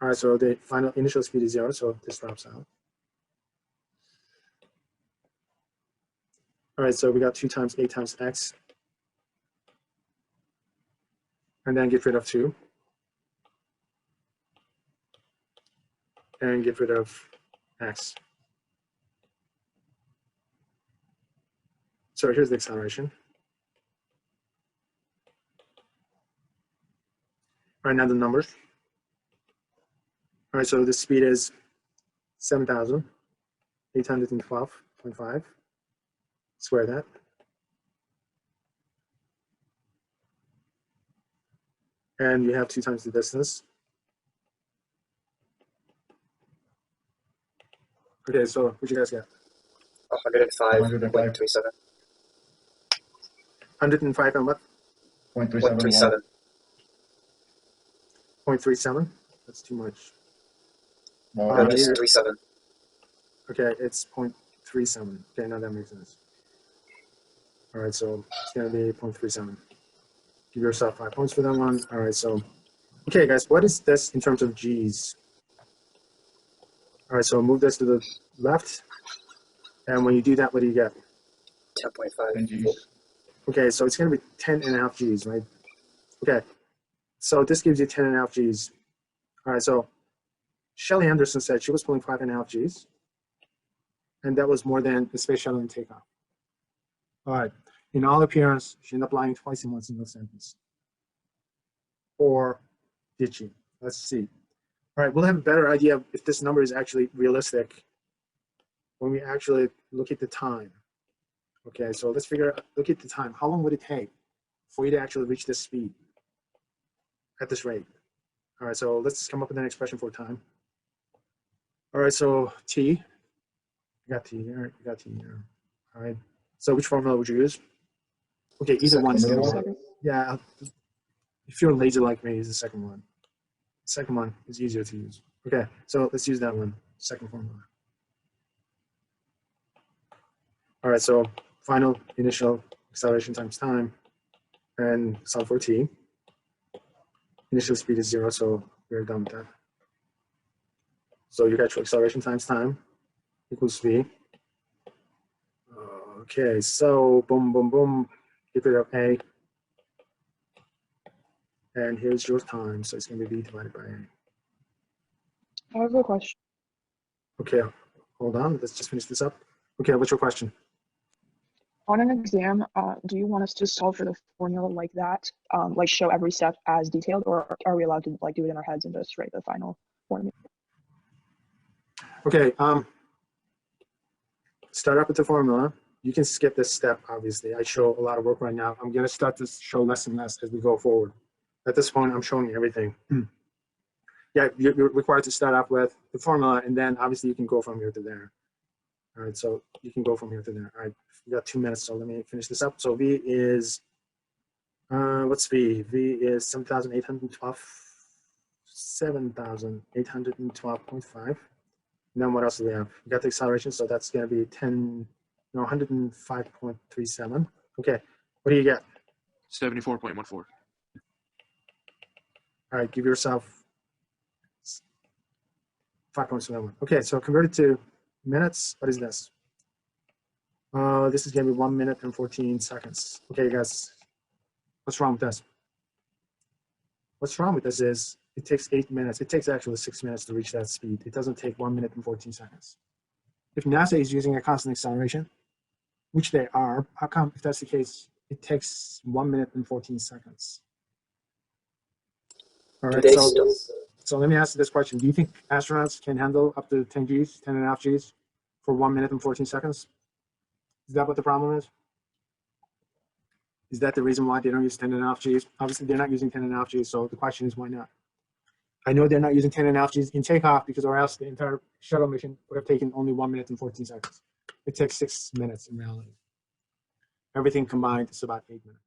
All right, so the final initial speed is 0, so this drops out. All right, so we got 2 times a times x, and then get rid of 2, and get rid of x. So here's the acceleration. All right, now the numbers. All right, so the speed is 7,812.5. Square that. And you have 2 times the distance. Okay, so what you guys get? 105.37. 105 and what? 0.37. 0.37? That's too much. No, just 37. Okay, it's 0.37. Okay, now that makes sense. All right, so it's going to be 0.37. Give yourself 5 points for that one. All right, so, okay, guys, what is this in terms of G's? All right, so move this to the left. And when you do that, what do you get? 10.5 G's. Okay, so it's going to be 10.5 G's, right? Okay, so this gives you 10.5 G's. All right, so Shelley Anderson said she was pulling 5.5 G's, and that was more than the space shuttle in takeoff. All right, in all appearance, she ended up lying twice in one single sentence. Or did she? Let's see. All right, we'll have a better idea of if this number is actually realistic when we actually look at the time. Okay, so let's figure out, look at the time. How long would it take for you to actually reach this speed at this rate? All right, so let's come up with an expression for time. All right, so T, you got T here, you got T here. All right, so which formula would you use? Okay, either one is good. Yeah, if you're lazy like me, use the second one. The second one is easier to use. Okay, so let's use that one, second formula. All right, so final initial acceleration times time, and solve for T. Initial speed is 0, so we're done with that. So you got your acceleration times time equals V. Okay, so boom, boom, boom. Get rid of A. And here's your time. So it's going to be V divided by A. I have a question. Okay, hold on. Let's just finish this up. Okay, what's your question? On an exam, do you want us to solve for the formula like that, like show every step as detailed, or are we allowed to like do it in our heads and just write the final formula? Okay, start up with the formula. You can skip this step, obviously. I show a lot of work right now. I'm going to start to show less and less as we go forward. At this point, I'm showing you everything. Yeah, you're required to start off with the formula, and then obviously you can go from here to there. All right, so you can go from here to there. All right, we got 2 minutes, so let me finish this up. So V is, what's V? V is 7,812, 7,812.5. And then what else do we have? We got the acceleration, so that's going to be 105.37. Okay, what do you get? 74.14. All right, give yourself 5.71. Okay, so converted to minutes, what is this? This is going to be 1 minute and 14 seconds. Okay, guys, what's wrong with this? What's wrong with this is it takes 8 minutes. It takes actually 6 minutes to reach that speed. It doesn't take 1 minute and 14 seconds. If NASA is using a constant acceleration, which they are, how come, if that's the case, it takes 1 minute and 14 seconds? All right, so let me ask you this question. Do you think astronauts can handle up to 10 Gs, 10.5 Gs for 1 minute and 14 seconds? Is that what the problem is? Is that the reason why they don't use 10.5 Gs? Obviously, they're not using 10.5 Gs, so the question is why not? I know they're not using 10.5 Gs in takeoff because or else the entire shuttle mission would have taken only 1 minute and 14 seconds. It takes 6 minutes in reality. Everything combined is about 8 minutes.